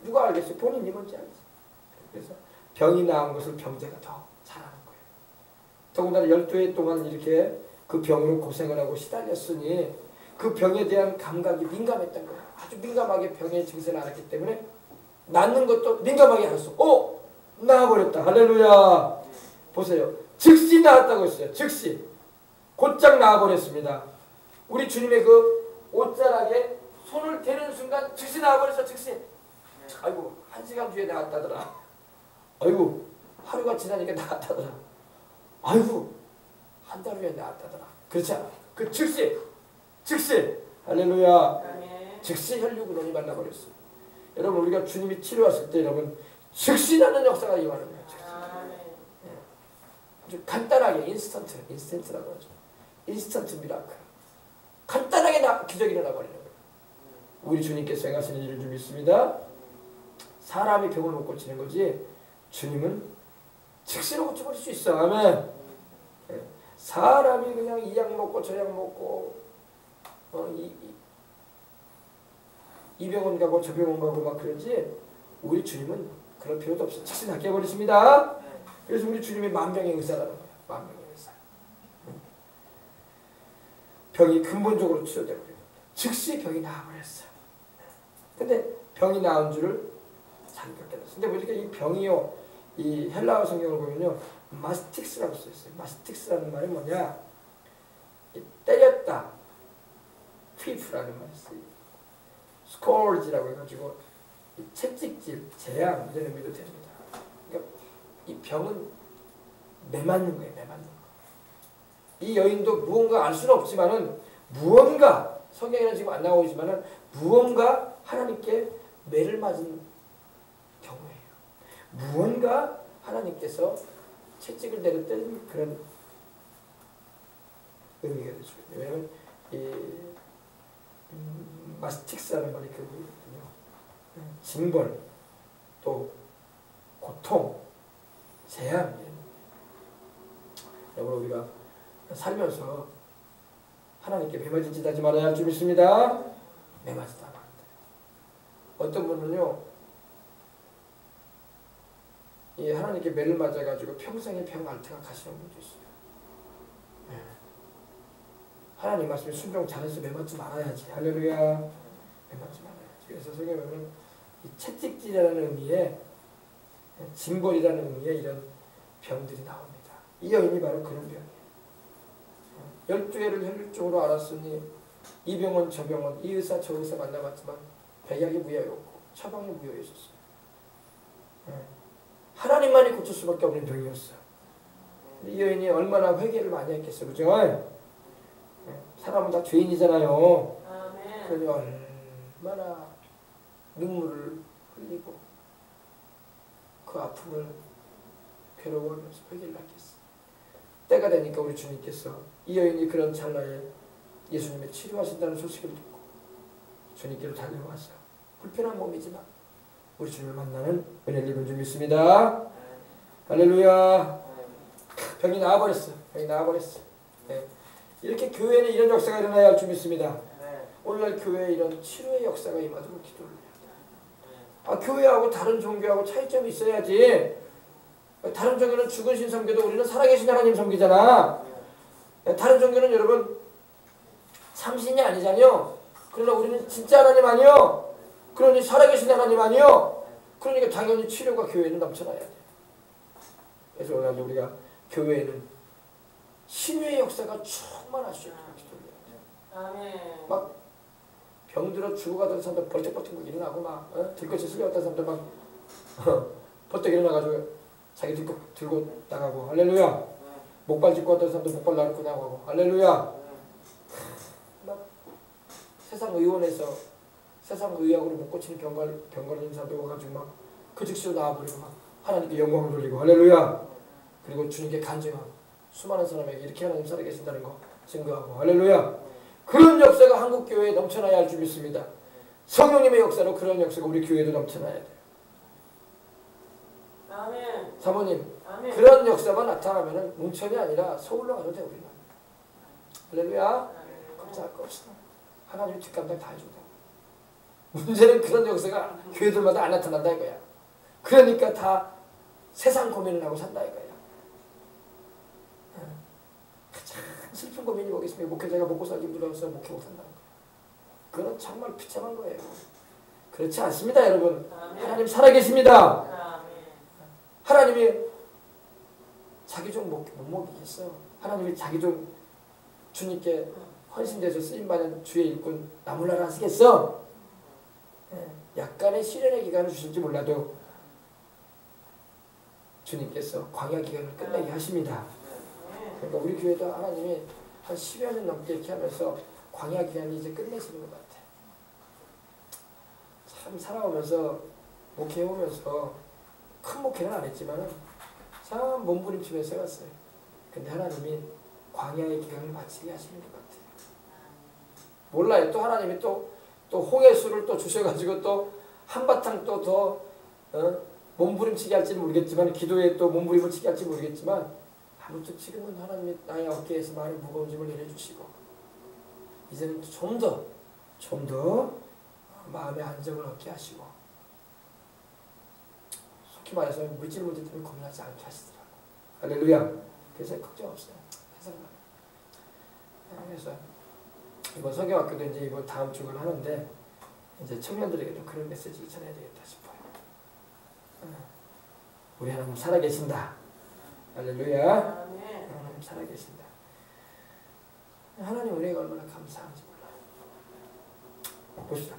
누가 알겠어요? 본인이 먼저 알겠어요. 그래서 병이 나은 것을 병자가 더 잘하는 거예요. 더군다나 12해 동안 이렇게 그 병으로 고생을 하고 시달렸으니 그 병에 대한 감각이 민감했던 거예요. 아주 민감하게 병의 증세를 알았기 때문에 낫는 것도 민감하게 알았어. 나아버렸다. 할렐루야. 보세요. 즉시 나았다고 했어요. 즉시. 곧장 나아버렸습니다. 우리 주님의 그 옷자락에 손을 대는 순간 즉시 나아버렸어. 즉시. 아이고 1시간 뒤에 나았다더라. 아이고 하루가 지나니까 나았다더라. 아이고 한 달 후에 나았다더라. 그렇지 않아. 그 즉시. 할렐루야. 즉시 혈류 근원이 말라버렸어. 여러분 우리가 주님이 치료하실 때 여러분 즉시 나는 역사가 임하는 거예요. 아주 간단하게 인스턴트라고 하죠. 인스턴트 미라클. 간단하게 기적이 일어나버리는 거예요. 우리 주님께서 행하시는 일을 좀 믿습니다. 사람이 병을 못 고치는 거지 주님은 즉시로 고쳐버릴 수 있어. 아멘. 사람이 그냥 이 약 먹고 저 약 먹고 이 병원 가고 저 병원 가고 막 그러지 우리 주님은 그럴 필요도 없어. 즉시 낫게 해버리십니다. 그래서 우리 주님이 만병의 의사라는 거예요. 만병의 의사. 병이 근본적으로 치료되고 즉시 병이 나아버렸어. 근데 병이 나은 줄을 자기가 깨달았어. 근데 보니까 이 병이요, 이 헬라어 성경을 보면요, 마스틱스라고 써있어요. 마스틱스라는 말이 뭐냐? 때렸다. 휘프라는 말이 써요. 스콜지라고 해가지고 채찍질, 재앙 이런 의미도 됩니다. 그러니까 이 병은 매맞는 거예요. 매맞는 거. 이 여인도 무언가 알 수는 없지만은 무언가 성경에는 지금 안 나오지만은 무언가 하나님께 매를 맞은 경우예요. 무언가 하나님께서 채찍을 내렸던 그런 의미가 되죠. 왜냐하면 이 마스틱스라는 말이 그 의미거든요. 징벌, 또 고통, 재앙. 여러분 우리가 살면서 하나님께 매맞은 짓 하지 말아야 할 줄 믿습니다. 매맞지도 않아야 돼. 어떤 분은요, 이 하나님께 매를 맞아가지고 평생의 병 앓다가 가시는 분도 있어요. 네. 하나님 말씀에 순종 잘해서 매맞지 말아야지. 할렐루야. 매맞지 말아야지. 그래서 성경에 보면 이 채찍질이라는 의미에, 징벌이라는 의미에 이런 병들이 나옵니다. 이 여인이 바로 그런 병이에요. 12회를 혈육적으로 알았으니 이 병원 저 병원 이 의사 저 의사 만나봤지만 백약이 무효였고 처방이 무효였었어요. 하나님만이 고칠 수밖에 없는 병이었어요. 이 여인이 얼마나 회개를 많이 했겠어요. 그죠? 사람은 다 죄인이잖아요. 그러니 얼마나 눈물을 흘리고 그 아픔을 괴로워하면서 회개를 하겠어요. 때가 되니까 우리 주님께서 이 여인이 그런 찰나에 예수님의 치료하신다는 소식을 듣고 주님께로 달려와서 불편한 몸이지만 우리 주님을 만나는 은혜를 입은 줄 믿습니다. 할렐루야. 병이 나아버렸어. 병이 나아버렸어. 네. 이렇게 교회는 이런 역사가 일어나야 할 줄 믿습니다. 오늘날 교회에 이런 치료의 역사가 임하도록 기도를 해야 돼. 교회하고 다른 종교하고 차이점이 있어야지. 다른 종교는 죽은 신 섬겨도 우리는 살아계신 하나님 섬기잖아. 다른 종교는 여러분 참신이 아니잖아요. 그러나 우리는 진짜 하나님 아니요. 그러니 살아계신 하나님 아니요. 그러니까 당연히 치료가 교회는 넘쳐나야 돼. 그래서 오늘 우리가 교회에는 치유의 역사가 충만할 수 있도록 기도를 해야 돼. 막 병들어 죽어가던 사람들 벌떡벌떡 일어나고 막 들것이 쓸려갔던 사람들 막 벌떡 일어나가지고 자기 들고 나가고 할렐루야. 목발 짚고 왔던 사람도 목발 나르고 나가고 할렐루야. 막 세상 의원에서 세상 의학으로 못 고치는 병 걸린 사람도 와가지고 막 그 즉시로 나와버리고 막 하나님께 영광을 돌리고 할렐루야. 그리고 주님께 간증하고 수많은 사람에게 이렇게 하나님 살아계신다는 거 증거하고 할렐루야. 그런 역사가 한국 교회에 넘쳐나야 할 줄 믿습니다. 성령님의 역사로 그런 역사가 우리 교회에도 넘쳐나야 돼요. 아멘. 사모님, 아멘. 그런 역사만 나타나면 뭉천이 아니라 서울로 가도 돼 우리는. 할렐루야. 걱정할 거 없어. 하나님이 뒷감당 다 해준다. 문제는 그런 역사가 교회들마다 안 나타난다 이거야. 그러니까 다 세상 고민을 하고 산다 이거야. 참 슬픈 고민이 뭐겠습니까? 목회자가 먹고 살기 무서워서 목회 못한다는 거야. 그건 정말 비참한 거예요. 그렇지 않습니다 여러분. 아멘. 하나님 살아계십니다. 아멘. 하나님이 자기 종 못 먹이겠어. 하나님이 자기 종 주님께 헌신돼서 쓰임받은 주의 일꾼 나몰라라 하시겠어? 약간의 시련의 기간을 주실지 몰라도 주님께서 광야 기간을 끝내게 하십니다. 그러니까 우리 교회도 하나님이 한 10여 년 넘게 이렇게 하면서 광야 기간이 이제 끝내시는 것 같아. 참 살아오면서 목회해오면서 큰 목회는 안 했지만 참 몸부림치면서 해왔어요. 근데 하나님이 광야의 기간을 마치게 하시는 것 같아요. 몰라요. 또 하나님이 또 홍해수를 또 주셔가지고 또 한바탕 또 더 몸부림치게 할지는 모르겠지만 기도에 또 몸부림을 치게 할지 모르겠지만 아무튼 지금은 하나님이 나의 어깨에서 많은 무거운 짐을 내려주시고 이제는 좀 더 마음의 안정을 얻게 하시고 속히 말해서 물질 문제 때문에 고민하지 않게 하시더라고. 할렐루야. 그래서 걱정 없어요. 세상만. 그래서 이번 성경학교도 이제 이번 다음 주간 하는데 이제 청년들에게도 그런 메시지를 전해야 되겠다 싶어요. 우리 하나님 살아계신다. 할렐루야. 하나님 살아계신다. 하나님 은혜가 얼마나 감사한지 몰라요. 보시다.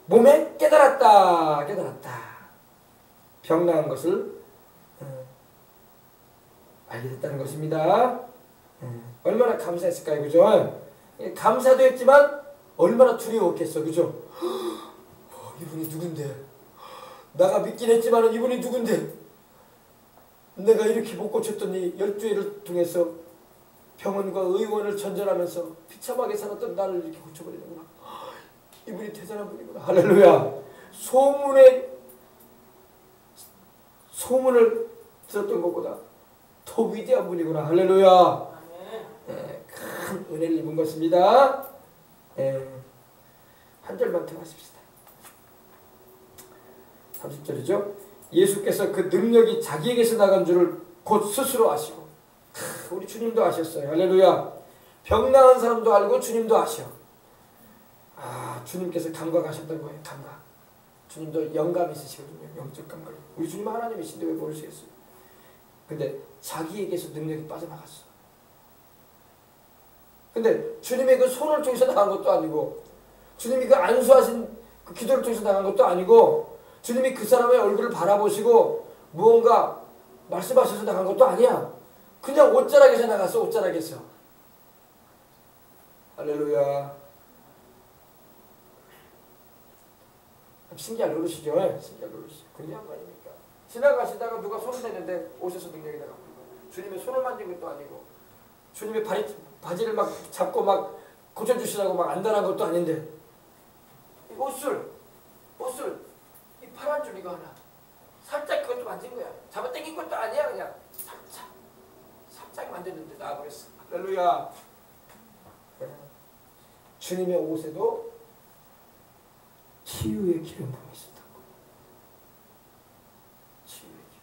몸에 깨달았다. 병 나은 것을 알게 됐다는 것입니다. 얼마나 감사했을까요, 그죠? 감사도 했지만 얼마나 두려웠겠어, 그죠? 이분이 누군데? 나가 믿긴 했지만 이분이 누군데? 내가 이렇게 못 고쳤더니 12회를 통해서 병원과 의원을 전전하면서 비참하게 살았던 나를 이렇게 고쳐버리는구나. 이분이 대단한 분이구나. 할렐루야. 소문을 들었던 것보다 더 위대한 분이구나. 할렐루야. 큰 은혜를 입은 것입니다. 한 절만 더 하십시다. 30절이죠. 예수께서 그 능력이 자기에게서 나간 줄을 곧 스스로 아시고, 우리 주님도 아셨어요. 할렐루야. 병 나은 사람도 알고 주님도 아셔. 주님께서 감각하셨던 거예요. 감각. 주님도 영감이 있으시거든요. 영적 감각. 우리 주님 하나님이신데 왜 모르시겠어요? 근데 자기에게서 능력이 빠져나갔어. 근데 주님의 그 손을 통해서 나간 것도 아니고, 주님이 그 안수하신 그 기도를 통해서 나간 것도 아니고, 주님이 그 사람의 얼굴을 바라보시고 무언가 말씀하셔서 나간 것도 아니야. 그냥 옷자락에서 나갔어. 옷자락에서. 할렐루야. 신기할 노릇이죠. 신기할 노릇이. 그냥 거 아닙니까? 지나가시다가 누가 손을 대는데 옷에서 능력이 나가고, 주님의 손을 만진 것도 아니고, 주님의 바지를 막 잡고 막 고쳐주시라고 막 안달한 것도 아닌데, 이 옷을 이 파란 줄 이거 하나 살짝 그것도 만진 거야. 잡아 당긴 것도 아니야. 그냥 살짝 만졌는데 나와버렸어. 할렐루야. 주님의 옷에도 치유의 기름 부음이 있었다고. 치유의 기름.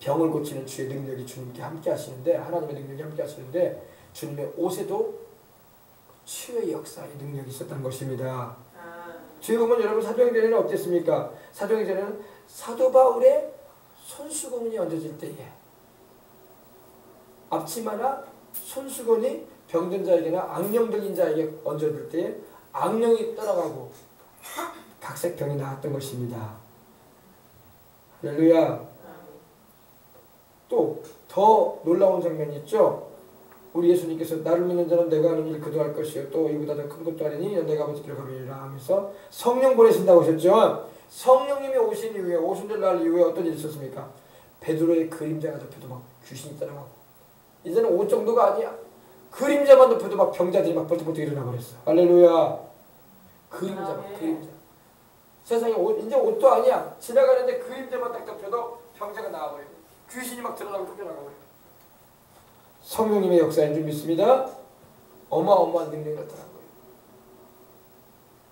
병을 고치는 주의 능력이 주님께 함께 하시는데, 하나님의 능력이 함께 하시는데, 주님의 옷에도 치유의 역사의 능력이 있었다는 것입니다. 뒤에 보면 여러분 사도행전에는 어땠습니까? 사도행전에는 사도 바울의 손수건이 얹어질 때에, 앞치마나 손수건이 병든 자에게나 악령 들린 자에게 얹어질 때에 악령이 떠나가고 각색병이 나았던 것입니다. 할렐루야. 또 더 놀라운 장면이 있죠. 우리 예수님께서 나를 믿는 자는 내가 하는 일 그도 할 것이요 또 이보다 더 큰 것도 하리니 내가 아버지께로 가리라 하면서 성령 보내신다고 하셨죠. 성령님이 오신 이후에, 오순절 날 이후에 어떤 일이 있었습니까? 베드로의 그림자가 덮여도 막 귀신이 따라가고, 이제는 옷 정도가 아니야. 그림자만 덮여도 막 병자들이 막 벌떡벌떡 일어나 버렸어. 할렐루야. 그림자. 세상에 이제 옷도 아니야. 지나가는데 그림자만 딱 덮여도 병자가 나와버리고 귀신이 막 드러나고 쫓겨나가버리고. 성령님의 역사인 줄 믿습니다. 어마어마한 능력이 나타난 거예요.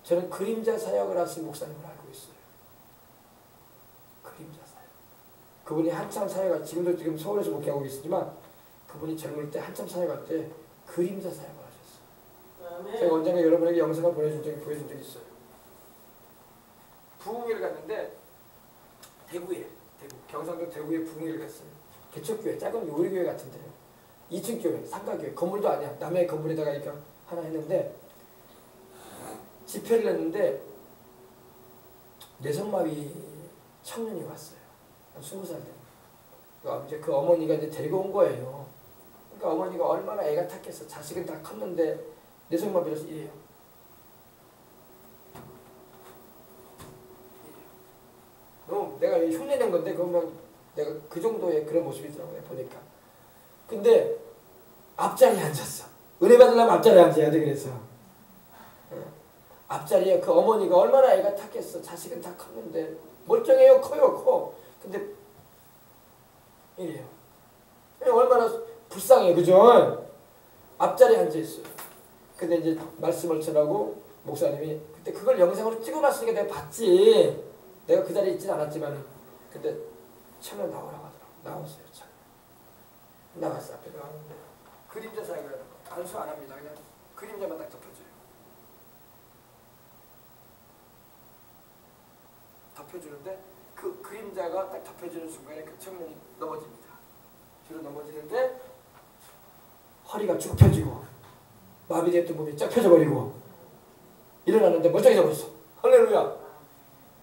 저는 그림자 사역을 하신 목사님을 알고 있어요. 그림자 사역. 그분이 한참 사역할, 지금 서울에서 목회하고 계시지만 그분이 젊을 때 한참 사역할 때 그림자 사역을 하셨어요. 제가 언젠가 여러분에게 영상을 보여준 적이 있어요. 부흥회를 갔는데 대구 경상도 대구에 부흥회를 갔어요. 개척교회, 작은 요리교회 같은데요. 2층 교회, 상가교회, 건물도 아니야. 남의 건물에다가 이렇게 하나 했는데, 집회를 했는데 뇌성마비 청년이 왔어요. 한 20살 된. 이제 그 어머니가 이제 데리고 온 거예요. 그러니까 어머니가 얼마나 애가 탔겠어. 자식은 다 컸는데 뇌성마비라서 이래요. 너무 내가 흉내낸 건데 그러면 내가 그 정도의 그런 모습이더라고요, 보니까. 근데 앞자리에 앉았어. 은혜 받으려면 앞자리에 앉아야 돼. 그래서 앞자리에 그 어머니가 얼마나 애가 탔겠어. 자식은 다 컸는데 멀쩡해요. 커요. 근데 이래요. 얼마나 불쌍해. 그죠? 앞자리에 앉아있어요. 근데 이제 말씀을 전하고 목사님이 그때 그걸 영상으로 찍어놨으니까 내가 봤지. 내가 그 자리에 있진 않았지만은. 근데 청년 나오라고 하더라고. 나왔어요. 청년. 나갔어. 앞에 나왔는데 그림자 사역을 하는 거야. 안수 안 합니다. 그냥 그림자만 딱 덮여줘요. 덮여주는데 그 그림자가 딱 덮여주는 순간에 그 청년이 넘어집니다. 뒤로 넘어지는데 허리가 쭉 펴지고 마비됐던 몸이 쫙 펴져버리고 일어났는데 멀쩡해져 버렸어. 할렐루야.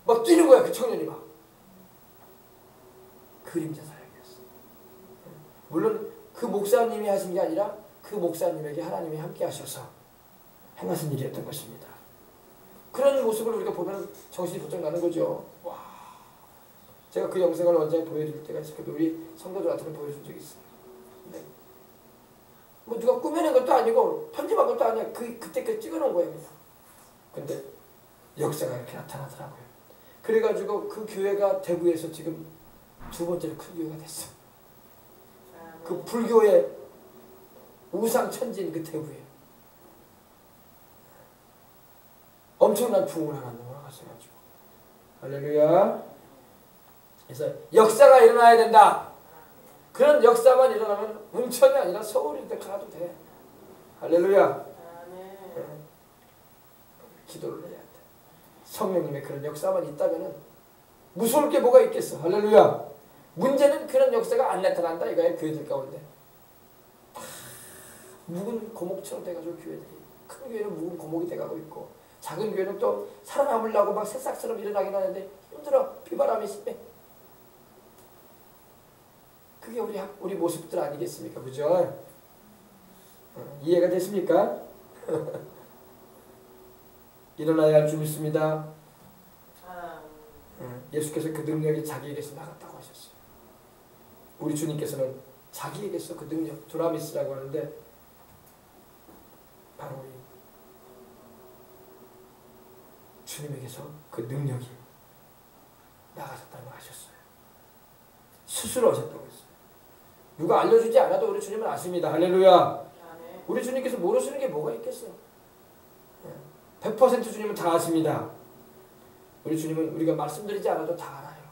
막 뛰는 거야. 그 청년이 막. 그림자 사역이었어. 물론 그 목사님이 하신 게 아니라 그 목사님에게 하나님이 함께 하셔서 행하신 일이었던 것입니다. 그런 모습을 우리가 보면 정신이 번쩍 나는 거죠. 와, 제가 그 영상을 원장에 보여드릴 때가 있을 텐데 우리 성도들한테는 보여준 적이 있어요. 네. 뭐 누가 꾸며낸 것도 아니고 편집한 것도 아니야. 그때 찍어놓은 거예요. 근데 역사가 이렇게 나타나더라고요. 그래가지고 그 교회가 대구에서 지금 두 번째로 큰 교회가 됐어. 그 불교의 우상천지인 그 대구에 엄청난 부흥을 하나 넘어갔어가지고 할렐루야. 그래서 역사가 일어나야 된다. 그런 역사만 일어나면 웅천이 아니라 서울인데 가도 돼. 할렐루야. 네. 기도를 해야 돼. 성령님의 그런 역사만 있다면 무서울 게 뭐가 있겠어. 할렐루야. 문제는 그런 역사가 안 나타난다 이거야. 교회들 가운데 다 묵은 고목처럼 돼가지고 교회들이 큰 교회는 묵은 고목이 돼가고 있고 작은 교회는 또 살아남으려고 막 새싹처럼 일어나긴 하는데 힘들어. 비바람이 심해. 그게 우리 모습들 아니겠습니까? 그죠? 이해가 됐습니까? 일어나야 할 줄 믿습니다. 예수께서 그 능력이 자기에게서 나갔다고 하셨어요. 우리 주님께서는 자기에게서 그 능력, 두라미스라고 하는데 바로 우리 주님에게서 그 능력이 나가셨다고 하셨어요. 스스로 하셨다고 했어요. 누가 알려주지 않아도 우리 주님은 아십니다. 할렐루야. 우리 주님께서 모르시는 게 뭐가 있겠어요. 100% 주님은 다 아십니다. 우리 주님은 우리가 말씀드리지 않아도 다 알아요.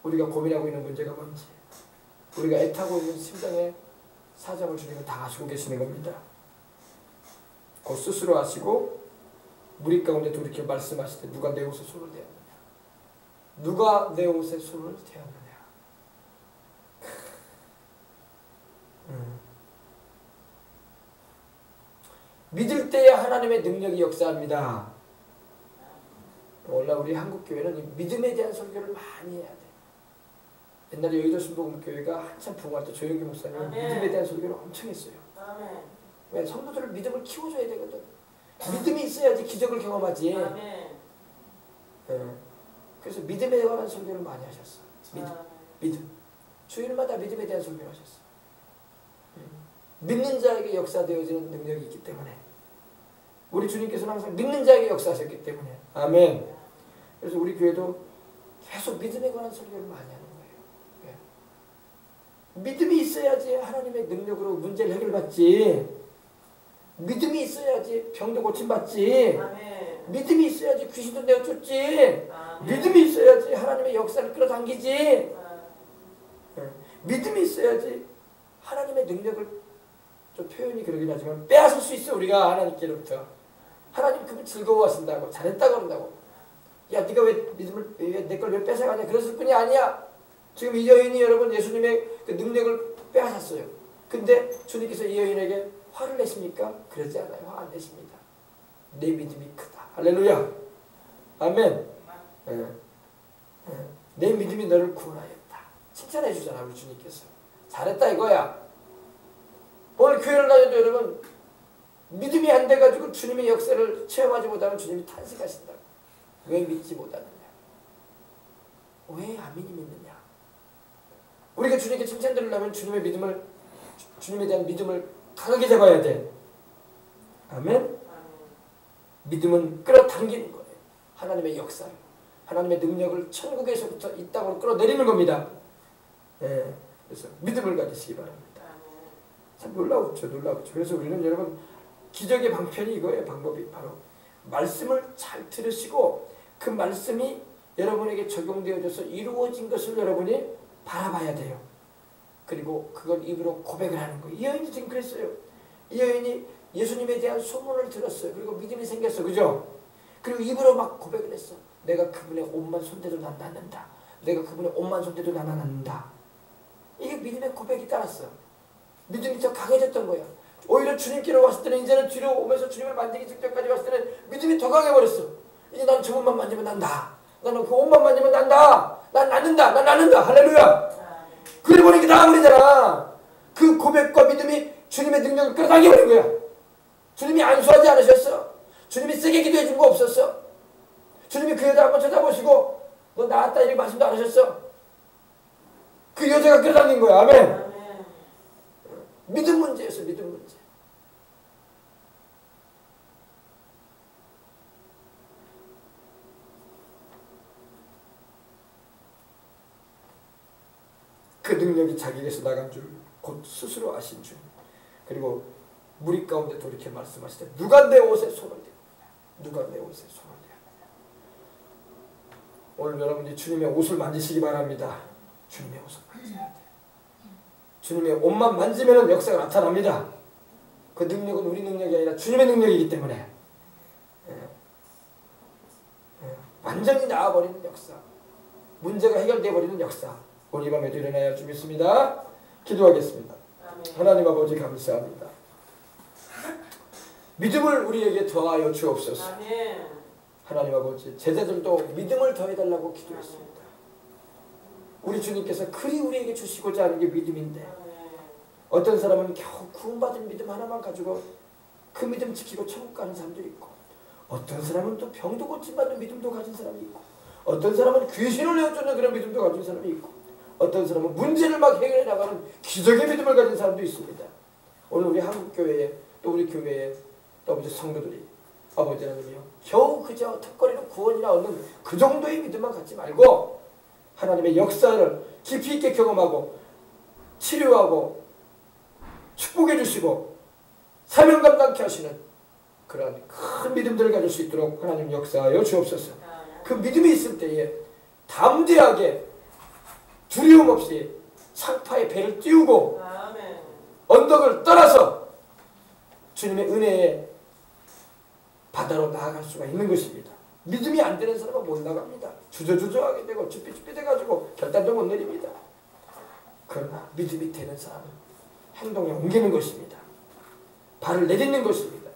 우리가 고민하고 있는 문제가 뭔지, 우리가 애타고 있는 심장의 사정을 주님은 다 아시고 계시는 겁니다. 곧 스스로 아시고 무리 가운데 돌이켜 말씀하실 때 누가 내 옷에 손을 대었느냐, 누가 내 옷에 손을 대었느냐. 믿을 때야 하나님의 능력이 역사합니다. 원래 우리 한국교회는 이 믿음에 대한 설교를 많이 해야 돼. 옛날에 여의도 순복음교회가 한참 부흥할 때 조영기 목사님은 믿음에 대한 설교를 엄청 했어요. 왜? 성도들을 믿음을 키워줘야 되거든. 믿음이 있어야지 기적을 경험하지. 그래서 믿음에 관한 설교를 많이 하셨어. 믿음. 주일마다 믿음에 대한 설교를 하셨어. 믿는 자에게 역사되어지는 능력이 있기 때문에 우리 주님께서는 항상 믿는 자에게 역사하셨기 때문에 아멘. 그래서 우리 교회도 계속 믿음에 관한 설교를 많이 하는 거예요. 왜? 믿음이 있어야지 하나님의 능력으로 문제를 해결받지. 믿음이 있어야지 병도 고침받지. 아멘. 믿음이 있어야지 귀신도 내어쫓지. 아멘. 믿음이 있어야지 하나님의 역사를 끌어당기지. 믿음이 있어야지 하나님의 능력을, 좀 표현이 그러긴 하지만 빼앗을 수 있어. 우리가 하나님께로부터. 하나님 그분 즐거워하신다고, 잘했다고 그런다고. 야, 네가 왜 믿음을, 내 걸 왜 뺏어가냐, 그랬을 뿐이 아니야. 지금 이 여인이 여러분 예수님의 그 능력을 빼앗았어요. 근데 주님께서 이 여인에게 화를 내십니까? 그러지 않아요. 화 안 내십니다. 내 믿음이 크다. 할렐루야. 아멘. 내 믿음이 너를 구원하였다. 칭찬해 주잖아 우리 주님께서. 잘했다 이거야. 오늘 교회를 다녀도 여러분 믿음이 안 돼가지고 주님의 역사를 체험하지 못하면 주님이 탄식하신다고. 왜 믿지 못하느냐? 왜 아멘이 믿느냐? 우리가 주님께 칭찬 들으려면 주님의 믿음을, 주님에 대한 믿음을 강하게 잡아야 돼. 아멘? 믿음은 끌어당기는 거예요. 하나님의 역사, 하나님의 능력을 천국에서부터 이 땅으로 끌어내리는 겁니다. 그래서 믿음을 가지시기 바랍니다. 참 놀라웠죠. 놀라웠죠. 그래서 우리는 여러분 기적의 방편이 이거예요. 방법이 바로 말씀을 잘 들으시고 그 말씀이 여러분에게 적용되어져서 이루어진 것을 여러분이 바라봐야 돼요. 그리고 그걸 입으로 고백을 하는 거예요. 이 여인이 지금 그랬어요. 이 여인이 예수님에 대한 소문을 들었어요. 그리고 믿음이 생겼어. 그죠? 그리고 입으로 막 고백을 했어. 내가 그분의 옷만 손대도 난 낫는다. 내가 그분의 옷만 손대도 난 낫는다. 이게 믿음의 고백이 따랐어. 믿음이 더 강해졌던 거야. 오히려 주님께로 왔을 때는 이제는 뒤로 오면서 주님을 만지기 직전까지 왔을 때는 믿음이 더 강해버렸어. 이제 난 저분만 만지면 난다. 나는 그 옷만 만지면 난다. 난 낫는다. 난 낫는다. 할렐루야. 그래 보니까 나아버리잖아. 그 고백과 믿음이 주님의 능력을 끌어당겨버린 거야. 주님이 안수하지 않으셨어. 주님이 세게 기도해 준 거 없었어. 주님이 그 여자 한번 쳐다보시고 너 나았다 이렇게 말씀도 안 하셨어. 그 여자가 끌어당긴 거야. 아멘. 믿음 문제였어. 믿음 문제. 그 능력이 자기에게서 나간 줄 곧 스스로 아신 줄. 그리고 무리 가운데 돌이켜 말씀하시되 누가 내 옷에 손을 대느냐. 누가 내 옷에 손을 대느냐. 오늘 여러분이 주님의 옷을 만지시기 바랍니다. 주님의 옷을 만져야 돼. 주님의 옷만 만지면 역사가 나타납니다. 그 능력은 우리 능력이 아니라 주님의 능력이기 때문에 완전히 나아버리는 역사, 문제가 해결되어 버리는 역사, 오늘 이 밤에도 일어나야 할 줄 믿습니다. 기도하겠습니다. 하나님 아버지 감사합니다. 믿음을 우리에게 더하여 주옵소서. 하나님 아버지, 제자들도 믿음을 더해달라고 기도했습니다. 우리 주님께서 그리 우리에게 주시고자 하는 게 믿음인데 어떤 사람은 겨우 구원받은 믿음 하나만 가지고 그 믿음 지키고 천국 가는 사람도 있고, 어떤 사람은 또 병도 고침받는 믿음도 가진 사람이 있고, 어떤 사람은 귀신을 내어쫓는 그런 믿음도 가진 사람이 있고, 어떤 사람은 문제를 막 해결해 나가는 기적의 믿음을 가진 사람도 있습니다. 오늘 우리 한국교회에 또 우리 교회에 또 아버지 성도들이 아버지 하나님이요, 겨우 그저 턱걸이로 구원이나 얻는 그 정도의 믿음만 갖지 말고 하나님의 역사를 깊이 있게 경험하고 치료하고 축복해 주시고 사명 감당케 하시는 그러한 큰 믿음들을 가질 수 있도록 하나님 역사하여 주옵소서. 그 믿음이 있을 때에 담대하게 두려움 없이 상파의 배를 띄우고 언덕을 떠나서 주님의 은혜의 바다로 나아갈 수가 있는 것입니다. 믿음이 안 되는 사람은 못 나갑니다. 주저주저하게 되고 쭈삐쭈삐 돼가지고 결단도 못 내립니다. 그러나 믿음이 되는 사람은 행동에 옮기는 것입니다. 발을 내딛는 것입니다.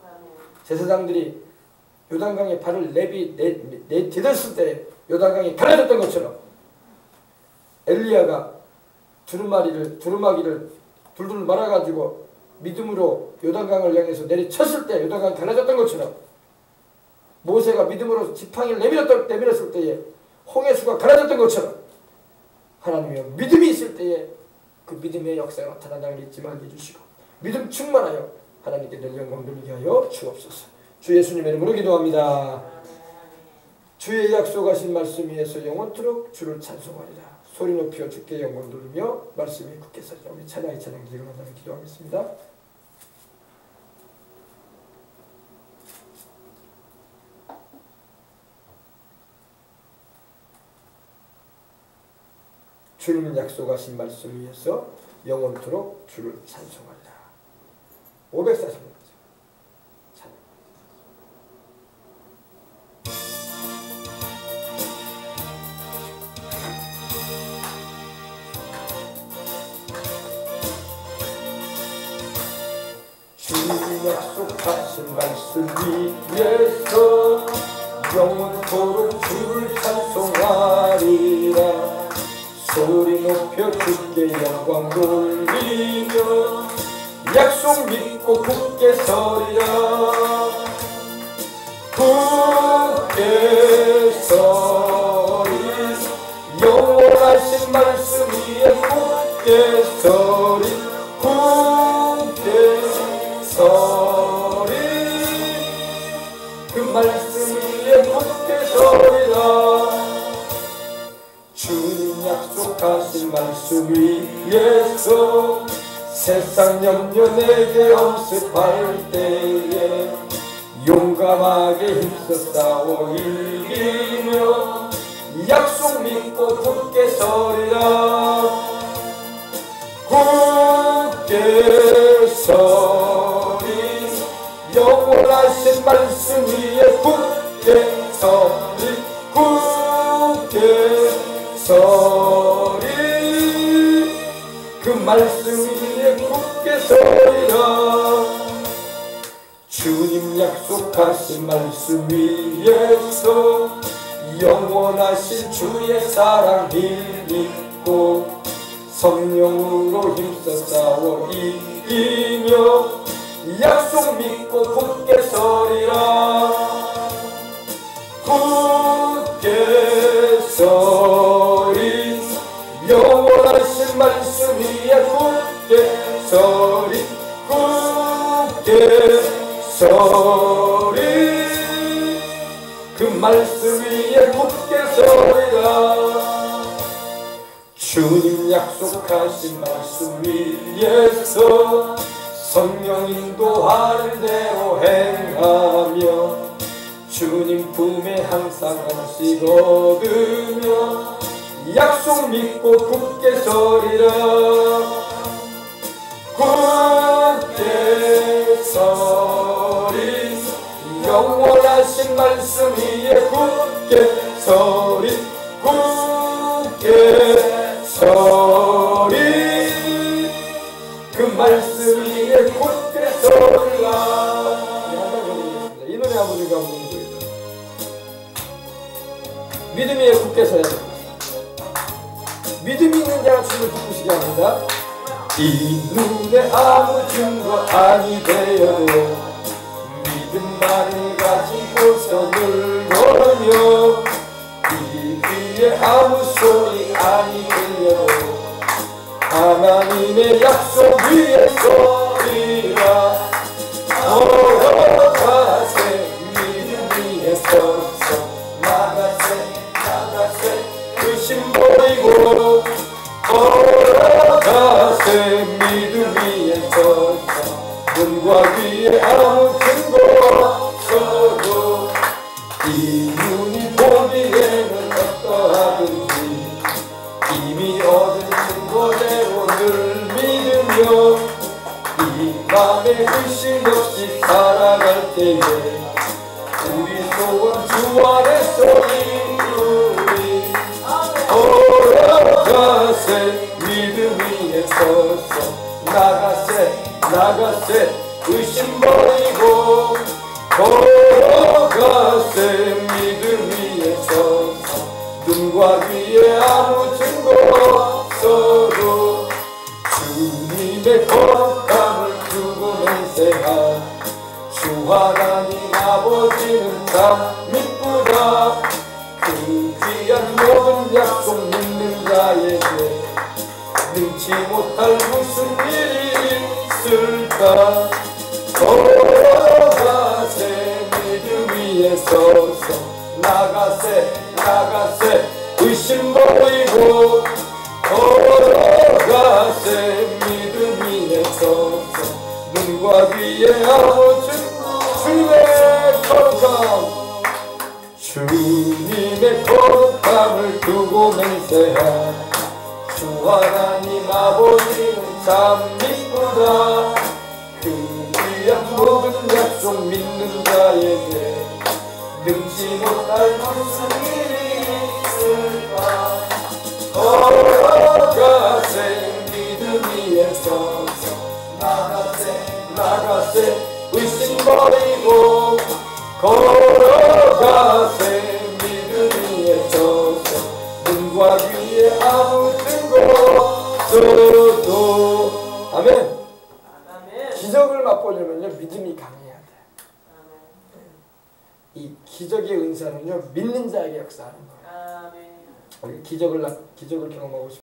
제사장들이 요단강에 발을 내딛었을 때 요단강이 갈라졌던 것처럼 엘리야가 두루마기를 둘둘 말아가지고 믿음으로 요단강을 향해서 내리쳤을 때 요단강이 갈라졌던 것처럼 모세가 믿음으로 지팡이를 내밀었을 때에 홍해수가 갈라졌던 것처럼 하나님이여, 믿음이 있을 때에 그 믿음의 역사가 나타난다는 걸 잊지 말게 해주시고 믿음 충만하여 하나님께 늘 영광 돌리게 하여 주옵소서. 주 예수님의 이름으로 기도합니다. 주의 약속하신 말씀 위에서 영원토록 주를 찬송하리라. 소리 높여 주께 영광 돌리며 말씀이 굳게 서리라. 우리 찬양이 일어난다면 기도하겠습니다. 주님 약속하신 말씀 위에서 영원토록 주를 찬송하리라. 540번 약속하신 말씀 위에서 영원토록 주를 찬송하리라. 소리 높여 주께 영광 돌리며 약속 믿고 굳게 서리라. 굳게 서리 영원하신 말씀 위에 굳게 서리. 굳게 서리 그 말씀 위에 굳게 서리라. 주님 약속하신 말씀 위에서 세상 염려 내게 엄습할 때에 용감하게 힘써 싸워 이기며 약속 믿고 굳게 서리라. 말씀 위에 굳게 서리라. 주님 약속하신 말씀 위에서 영원하신 주의 사랑 믿고 성령으로 힘써 싸워 이기며 약속 믿고 굳게 서리라. 굳게 서리 영원하신 말씀 위에 굳게 서리 굳게 서리 그 말씀 위에 굳게 서리라. 주님 약속하신 말씀 위에서 성령 인도하는 대로 행하며 주님 품에 항상 안식 얻으며 약속 믿고 굳게 서리라. 굳게 서리 영원하신 말씀 위에 굳게 서리 굳게 서리 그 말씀 위에 굳게 서리라. 이 노래 한번 우리가 부르는 거예요. 믿음 위에 굳게 서야 됩니다. 믿음이 있는 자가 춤을 추시게 합니다. 이 눈에 아무 증거 아니 되어도 믿음만을 가지고서 늘 걸으며 이 귀에 아무 소리 아니 들려도 하나님의 약속 위에 서리라. 걸어가세 믿음 위에 서서 나가세 의심 버리고 걸어가세 믿음 위에 서서 눈과 귀에 아무 증거 없어도 이 눈이 보기에는 어떠하든지 이미 얻은 증거대로 늘 믿으며 이 맘에 의심 없이 살아갈 때에 우리 소원 주 안에서 이루리. 걸어가세 믿음 위에 서서 나가세 의심 버리고 걸어가세 믿음 위에 서서 눈과 귀에 아무 증거 없어도 주님의 거룩함을 두고 맹세한 주 하나님 아버지는 참 미쁘다. 그 귀한 모든 약속 믿는 자에게 능치 못할 무슨 일이 있을까. 걸어가세 믿음 위에 서서 나가세 의심 버리고 걸어가세 믿음 위에 서서 눈과 귀에 아무 증거 주님의 거룩함 주님의 거룩함을 두고 맹세한 주 하나님 아버지는 참 미쁘다. 그 귀한 모든 약속 믿는 자에게 능치 못할 무슨 일이 있을까. 걸어가세 믿음 위에 서서 나가세 의심 버리고 걸어가세 믿음 위에 서서 눈과 귀에 아무 증거 없어도. 아멘. 기적을 맛보려면요 믿음이 강해야 돼. 이 기적의 은사는요 믿는 자에게 역사하는 거예요. 기적을 경험하고 싶어요.